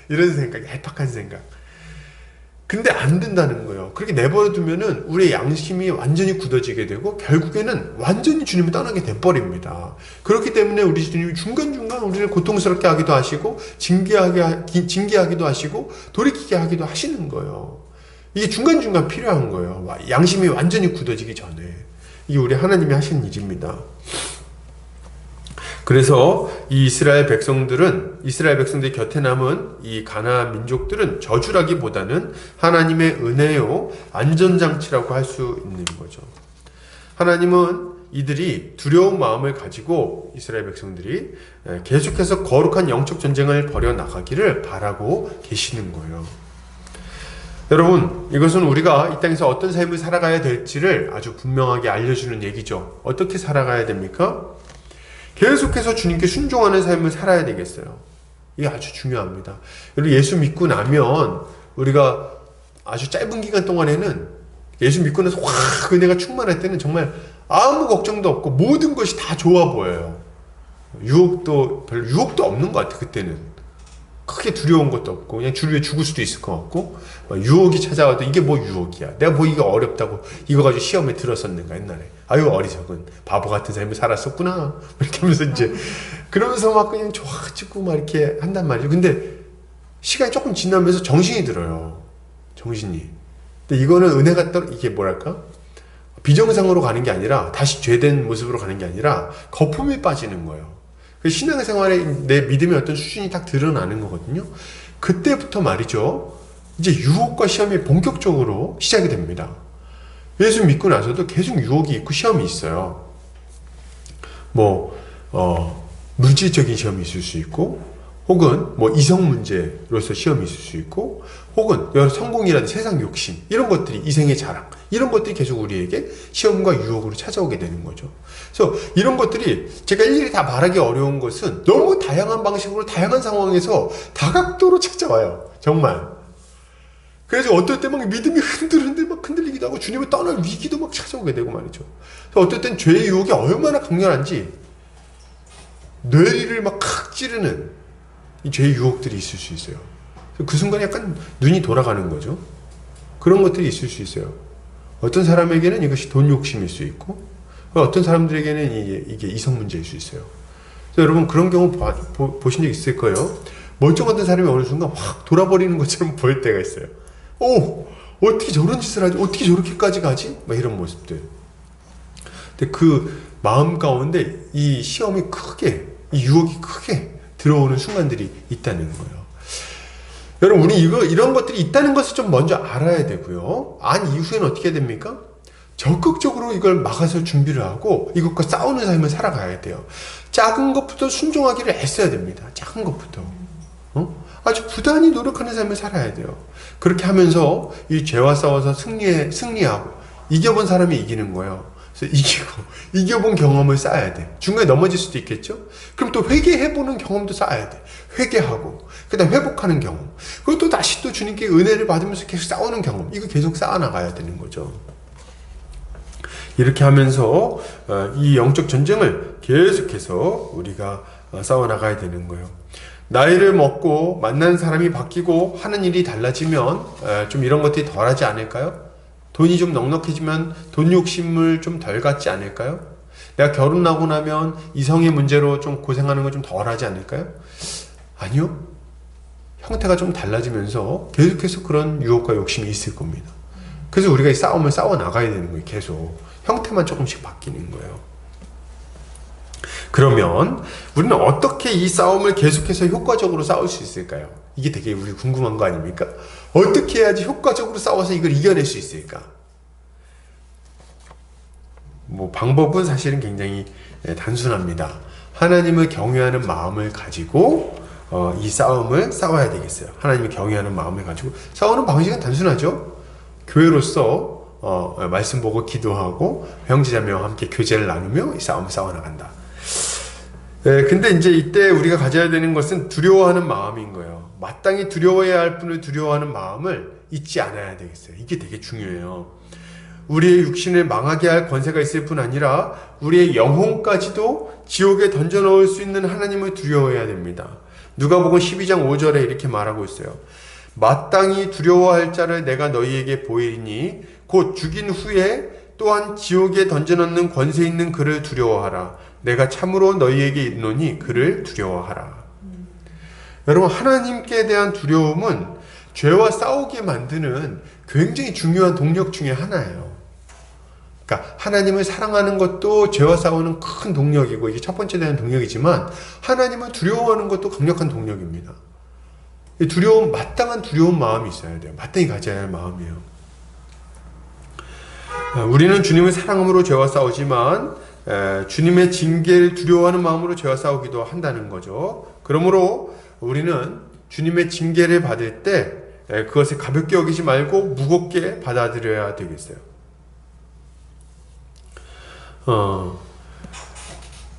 이런 생각, 얄팍한 생각. 근데 안 된다는 거예요. 그렇게 내버려 두면은 우리의 양심이 완전히 굳어지게 되고 결국에는 완전히 주님을 떠나게 돼버립니다. 그렇기 때문에 우리 주님이 중간중간 우리를 고통스럽게 하기도 하시고 징계하기도 하시고 돌이키게 하기도 하시는 거예요. 이게 중간중간 필요한 거예요. 양심이 완전히 굳어지기 전에. 이게 우리 하나님이 하시는 일입니다. 그래서 이 이스라엘 백성들이 곁에 남은 이 가나안 민족들은 저주라기보다는 하나님의 은혜요, 안전장치라고 할 수 있는 거죠. 하나님은 이들이 두려운 마음을 가지고 이스라엘 백성들이 계속해서 거룩한 영적 전쟁을 벌여 나가기를 바라고 계시는 거예요. 여러분, 이것은 우리가 이 땅에서 어떤 삶을 살아가야 될지를 아주 분명하게 알려주는 얘기죠. 어떻게 살아가야 됩니까? 계속해서 주님께 순종하는 삶을 살아야 되겠어요. 이게 아주 중요합니다. 여러분, 예수 믿고 나면 우리가 아주 짧은 기간 동안에는 예수 믿고 나서 확 은혜가 충만할 때는 정말 아무 걱정도 없고 모든 것이 다 좋아 보여요. 별로 유혹도 없는 것 같아요. 그때는 크게 두려운 것도 없고 그냥 주를 위해 죽을 수도 있을 것 같고, 유혹이 찾아와도 이게 뭐 유혹이야, 내가 뭐 이거 어렵다고 이거 가지고 시험에 들었었는가 옛날에. 아유 어리석은 바보 같은 삶을 살았었구나 이렇게 하면서 이제 그러면서 막 그냥 좋아지고 막 이렇게 한단 말이죠. 근데 시간이 조금 지나면서 정신이 들어요. 정신이. 근데 이거는 은혜가 이게 뭐랄까, 비정상으로 가는 게 아니라 다시 죄된 모습으로 가는 게 아니라 거품이 빠지는 거예요. 신앙생활에 내 믿음의 어떤 수준이 딱 드러나는 거거든요. 그때부터 말이죠, 이제 유혹과 시험이 본격적으로 시작이 됩니다. 예수 믿고 나서도 계속 유혹이 있고 시험이 있어요. 물질적인 시험이 있을 수 있고, 혹은 이성 문제로서 시험이 있을 수 있고, 혹은 여러 성공이라든지 세상 욕심, 이런 것들이, 이생의 자랑, 이런 것들이 계속 우리에게 시험과 유혹으로 찾아오게 되는 거죠. 그래서 이런 것들이 제가 일일이 다 말하기 어려운 것은 너무 다양한 방식으로 다양한 상황에서 다각도로 찾아와요. 정말. 그래서 어떨 때 막 믿음이 흔들리기도 하고 주님을 떠날 위기도 막 찾아오게 되고 말이죠. 그래서 어떨 땐 죄의 유혹이 얼마나 강렬한지 뇌리를 막 칵 찌르는 이 죄의 유혹들이 있을 수 있어요. 그 순간에 약간 눈이 돌아가는 거죠. 그런 것들이 있을 수 있어요. 어떤 사람에게는 이것이 돈 욕심일 수 있고, 어떤 사람들에게는 이게 이성 문제일 수 있어요. 그래서 여러분 그런 경우 보신 적 있을 거예요. 멀쩡한 사람이 어느 순간 확 돌아버리는 것처럼 보일 때가 있어요. 오! 어떻게 저런 짓을 하지? 어떻게 저렇게까지 가지? 막 이런 모습들. 근데 그 마음 가운데 이 시험이 크게, 이 유혹이 크게 들어오는 순간들이 있다는 거예요. 여러분, 우리 이런 것들이 있다는 것을 좀 먼저 알아야 되고요. 안 이후에는 어떻게 됩니까? 적극적으로 이걸 막아서 준비를 하고 이것과 싸우는 삶을 살아가야 돼요. 작은 것부터 순종하기를 애써야 됩니다. 작은 것부터. 아주 부단히 노력하는 삶을 살아야 돼요. 그렇게 하면서 이 죄와 싸워서 승리하고 이겨본 사람이 이기는 거예요. 그래서 이겨본 경험을 쌓아야 돼. 중간에 넘어질 수도 있겠죠? 그럼 또 회개해보는 경험도 쌓아야 돼. 회개하고, 그 다음 회복하는 경험. 그리고 또 다시 또 주님께 은혜를 받으면서 계속 싸우는 경험. 이거 계속 쌓아나가야 되는 거죠. 이렇게 하면서 이 영적 전쟁을 계속해서 우리가 싸워나가야 되는 거예요. 나이를 먹고 만난 사람이 바뀌고 하는 일이 달라지면 좀 이런 것들이 덜하지 않을까요? 돈이 좀 넉넉해지면 돈 욕심을 좀 덜 갖지 않을까요? 내가 결혼하고 나면 이성의 문제로 좀 고생하는 건 좀 덜하지 않을까요? 아니요. 형태가 좀 달라지면서 계속해서 그런 유혹과 욕심이 있을 겁니다. 그래서 우리가 이 싸움을 싸워 나가야 되는 거예요. 계속. 형태만 조금씩 바뀌는 거예요. 그러면 우리는 어떻게 이 싸움을 계속해서 효과적으로 싸울 수 있을까요? 이게 되게 우리 궁금한 거 아닙니까? 어떻게 해야지 효과적으로 싸워서 이걸 이겨낼 수 있을까? 방법은 사실은 굉장히 단순합니다. 하나님을 경외하는 마음을 가지고 이 싸움을 싸워야 되겠어요. 하나님을 경외하는 마음을 가지고 싸우는 방식은 단순하죠. 교회로서 말씀 보고 기도하고 형제자매와 함께 교제를 나누며 이 싸움을 싸워나간다. 근데 이제 이때 우리가 가져야 되는 것은 두려워하는 마음인 거예요. 마땅히 두려워해야 할 분을 두려워하는 마음을 잊지 않아야 되겠어요. 이게 되게 중요해요. 우리의 육신을 망하게 할 권세가 있을 뿐 아니라 우리의 영혼까지도 지옥에 던져 넣을 수 있는 하나님을 두려워해야 됩니다. 누가복음 12장 5절에 이렇게 말하고 있어요. 마땅히 두려워할 자를 내가 너희에게 보이니 곧 죽인 후에 또한 지옥에 던져 넣는 권세 있는 그를 두려워하라. 내가 참으로 너희에게 이르노니 그를 두려워하라. 여러분, 하나님께 대한 두려움은 죄와 싸우게 만드는 굉장히 중요한 동력 중에 하나예요. 그러니까 하나님을 사랑하는 것도 죄와 싸우는 큰 동력이고 이게 첫 번째 대한 동력이지만 하나님을 두려워하는 것도 강력한 동력입니다. 두려움, 마땅한 두려운 마음이 있어야 돼요. 마땅히 가져야 할 마음이에요. 우리는 주님을 사랑함으로 죄와 싸우지만 주님의 징계를 두려워하는 마음으로 죄와 싸우기도 한다는 거죠. 그러므로 우리는 주님의 징계를 받을 때 그것을 가볍게 여기지 말고 무겁게 받아들여야 되겠어요.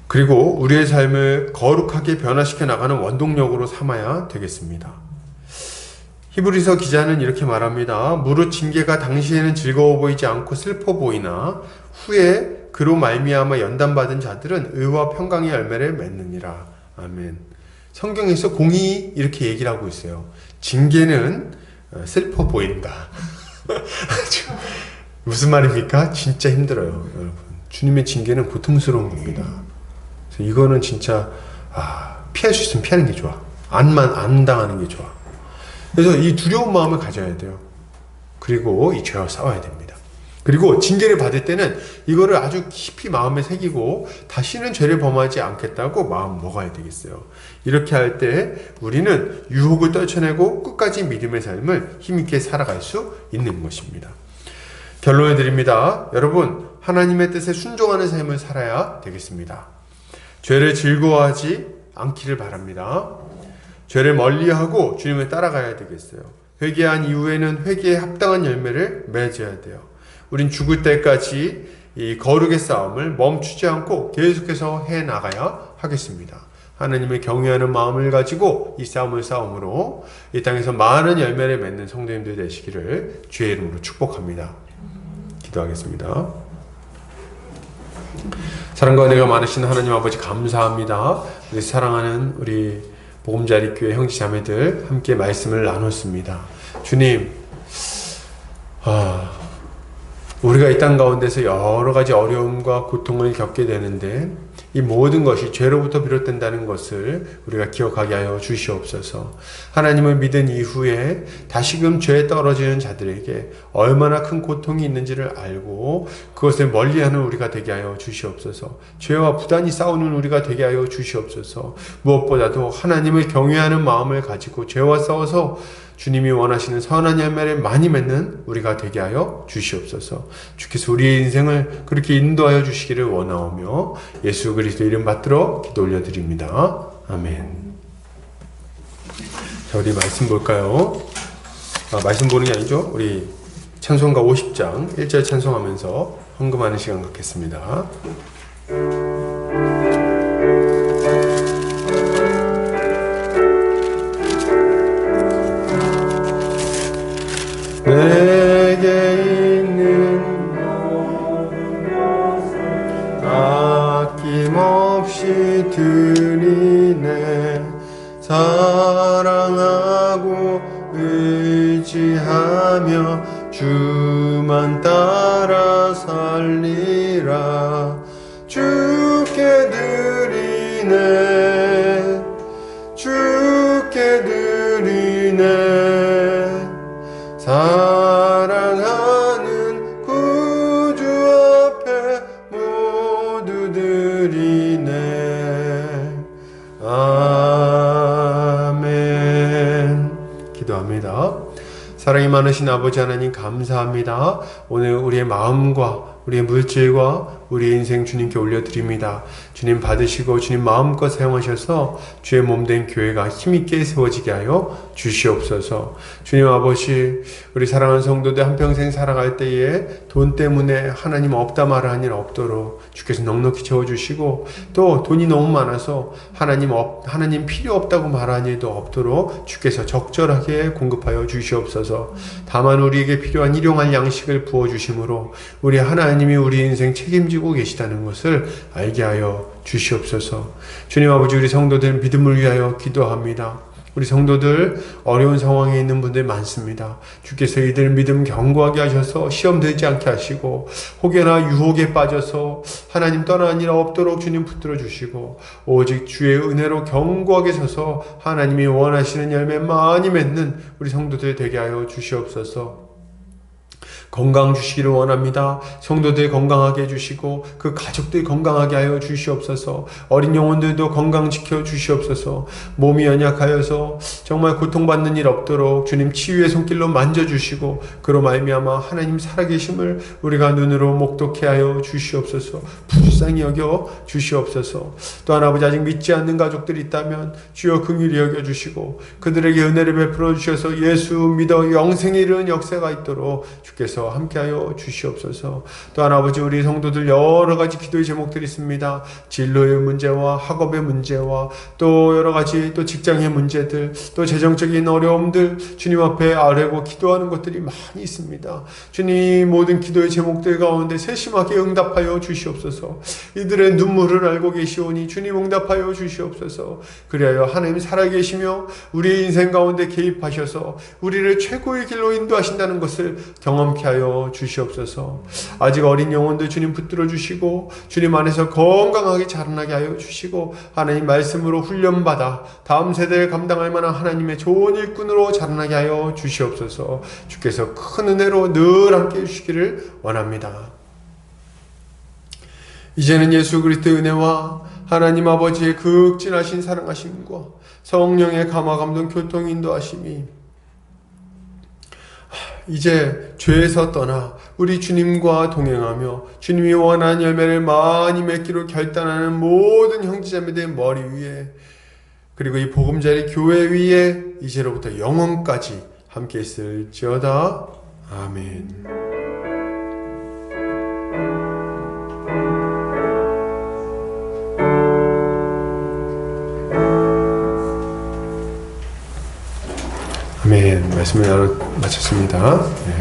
그리고 우리의 삶을 거룩하게 변화시켜 나가는 원동력으로 삼아야 되겠습니다. 히브리서 기자는 이렇게 말합니다. 무릇 징계가 당시에는 즐거워 보이지 않고 슬퍼 보이나 후에 그로 말미암아 연단받은 자들은 의와 평강의 열매를 맺느니라. 아멘. 성경에서 공히 이렇게 얘기를 하고 있어요. 징계는 슬퍼 보인다. 무슨 말입니까? 진짜 힘들어요, 여러분. 주님의 징계는 고통스러운 겁니다. 그래서 이거는 진짜 피할 수 있으면 피하는 게 좋아. 안 당하는 게 좋아. 그래서 이 두려운 마음을 가져야 돼요. 그리고 이 죄와 싸워야 됩니다. 그리고 징계를 받을 때는 이거를 아주 깊이 마음에 새기고 다시는 죄를 범하지 않겠다고 마음 먹어야 되겠어요. 이렇게 할 때 우리는 유혹을 떨쳐내고 끝까지 믿음의 삶을 힘있게 살아갈 수 있는 것입니다. 결론을 드립니다. 여러분, 하나님의 뜻에 순종하는 삶을 살아야 되겠습니다. 죄를 즐거워하지 않기를 바랍니다. 죄를 멀리하고 주님을 따라가야 되겠어요. 회개한 이후에는 회개에 합당한 열매를 맺어야 돼요. 우린 죽을 때까지 이 거룩의 싸움을 멈추지 않고 계속해서 해나가야 하겠습니다. 하나님을 경외하는 마음을 가지고 이 싸움을 싸움으로 이 땅에서 많은 열매를 맺는 성도님들 되시기를 주의 이름으로 축복합니다. 기도하겠습니다. 사랑과 은혜가 많으신 하나님 아버지 감사합니다. 우리 사랑하는 우리 보금자리 교회 형제 자매들 함께 말씀을 나눴습니다. 주님, 우리가 이 땅 가운데서 여러 가지 어려움과 고통을 겪게 되는데 이 모든 것이 죄로부터 비롯된다는 것을 우리가 기억하게 하여 주시옵소서. 하나님을 믿은 이후에 다시금 죄에 떨어지는 자들에게 얼마나 큰 고통이 있는지를 알고 그것을 멀리하는 우리가 되게 하여 주시옵소서. 죄와 부단히 싸우는 우리가 되게 하여 주시옵소서. 무엇보다도 하나님을 경외하는 마음을 가지고 죄와 싸워서 주님이 원하시는 선한 열매를 많이 맺는 우리가 되게 하여 주시옵소서. 주께서 우리의 인생을 그렇게 인도하여 주시기를 원하오며 예수 그리스도 이름 받들어 기도 올려드립니다. 아멘. 자, 우리 말씀 볼까요? 말씀 보는 게 아니죠. 우리 찬송가 50장 1절 찬송하면서 헌금하는 시간 갖겠습니다. 내게 있는 아낌없이 드리네. 사랑하고 의지하며 주만 따라 살리라. 주께 드리네. 주께 드리네. 사랑하는 구주 앞에 모두 드리네. 아멘. 기도합니다. 사랑이 많으신 아버지 하나님 감사합니다. 오늘 우리의 마음과 우리의 물질과 우리의 인생 주님께 올려드립니다. 주님 받으시고 주님 마음껏 사용하셔서 주의 몸된 교회가 힘있게 세워지게 하여 주시옵소서. 주님 아버지, 우리 사랑하는 성도들 한평생 살아갈 때에 돈 때문에 하나님 없다 말하는 일 없도록 주께서 넉넉히 채워주시고, 또 돈이 너무 많아서 하나님 필요 없다고 말하는 일도 없도록 주께서 적절하게 공급하여 주시옵소서. 다만 우리에게 필요한 일용할 양식을 부어주심으로 우리 하나님이 우리 인생 책임지고 계시다는 것을 알게 하여 주시옵소서. 주님 아버지, 우리 성도들 믿음을 위하여 기도합니다. 우리 성도들 어려운 상황에 있는 분들 많습니다. 주께서 이들 믿음 견고하게 하셔서 시험 들지 않게 하시고 혹여나 유혹에 빠져서 하나님 떠나는 일 없도록 주님 붙들어 주시고 오직 주의 은혜로 견고하게 서서 하나님이 원하시는 열매 많이 맺는 우리 성도들 되게 하여 주시옵소서. 건강 주시기를 원합니다. 성도들 건강하게 해주시고 그 가족들 건강하게 하여 주시옵소서. 어린 영혼들도 건강 지켜 주시옵소서. 몸이 연약하여서 정말 고통받는 일 없도록 주님 치유의 손길로 만져주시고 그로 말미암아 하나님 살아계심을 우리가 눈으로 목독해 하여 주시옵소서. 불쌍히 여겨 주시옵소서. 또한 아버지, 아직 믿지 않는 가족들이 있다면 주여 긍휼히 여겨주시고 그들에게 은혜를 베풀어 주셔서 예수 믿어 영생에 이르는 역사가 있도록 주께서 함께하여 주시옵소서. 또한 아버지, 우리 성도들 여러 가지 기도의 제목들이 있습니다. 진로의 문제와 학업의 문제와 또 여러 가지 또 직장의 문제들, 또 재정적인 어려움들 주님 앞에 아뢰고 기도하는 것들이 많이 있습니다. 주님, 모든 기도의 제목들 가운데 세심하게 응답하여 주시옵소서. 이들의 눈물을 알고 계시오니 주님 응답하여 주시옵소서. 그리하여 하나님 살아계시며 우리의 인생 가운데 개입하셔서 우리를 최고의 길로 인도하신다는 것을 경험케 하여 주시옵소서. 아직 어린 영혼들 주님 붙들어 주시고 주님 안에서 건강하게 자라나게 하여 주시고 하나님 말씀으로 훈련받아 다음 세대에 감당할 만한 하나님의 좋은 일꾼으로 자라나게 하여 주시옵소서. 주께서 큰 은혜로 늘 함께 해주시기를 원합니다. 이제는 예수 그리스도의 은혜와 하나님 아버지의 극진하신 사랑하심과 성령의 감화 감동 교통 인도하심이 이제 죄에서 떠나 우리 주님과 동행하며 주님이 원하는 열매를 많이 맺기로 결단하는 모든 형제자매들의 머리 위에, 그리고 이 보금자리 교회 위에 이제로부터 영원까지 함께 있을지어다. 아멘. 아멘. 말씀을 마쳤습니다. 네.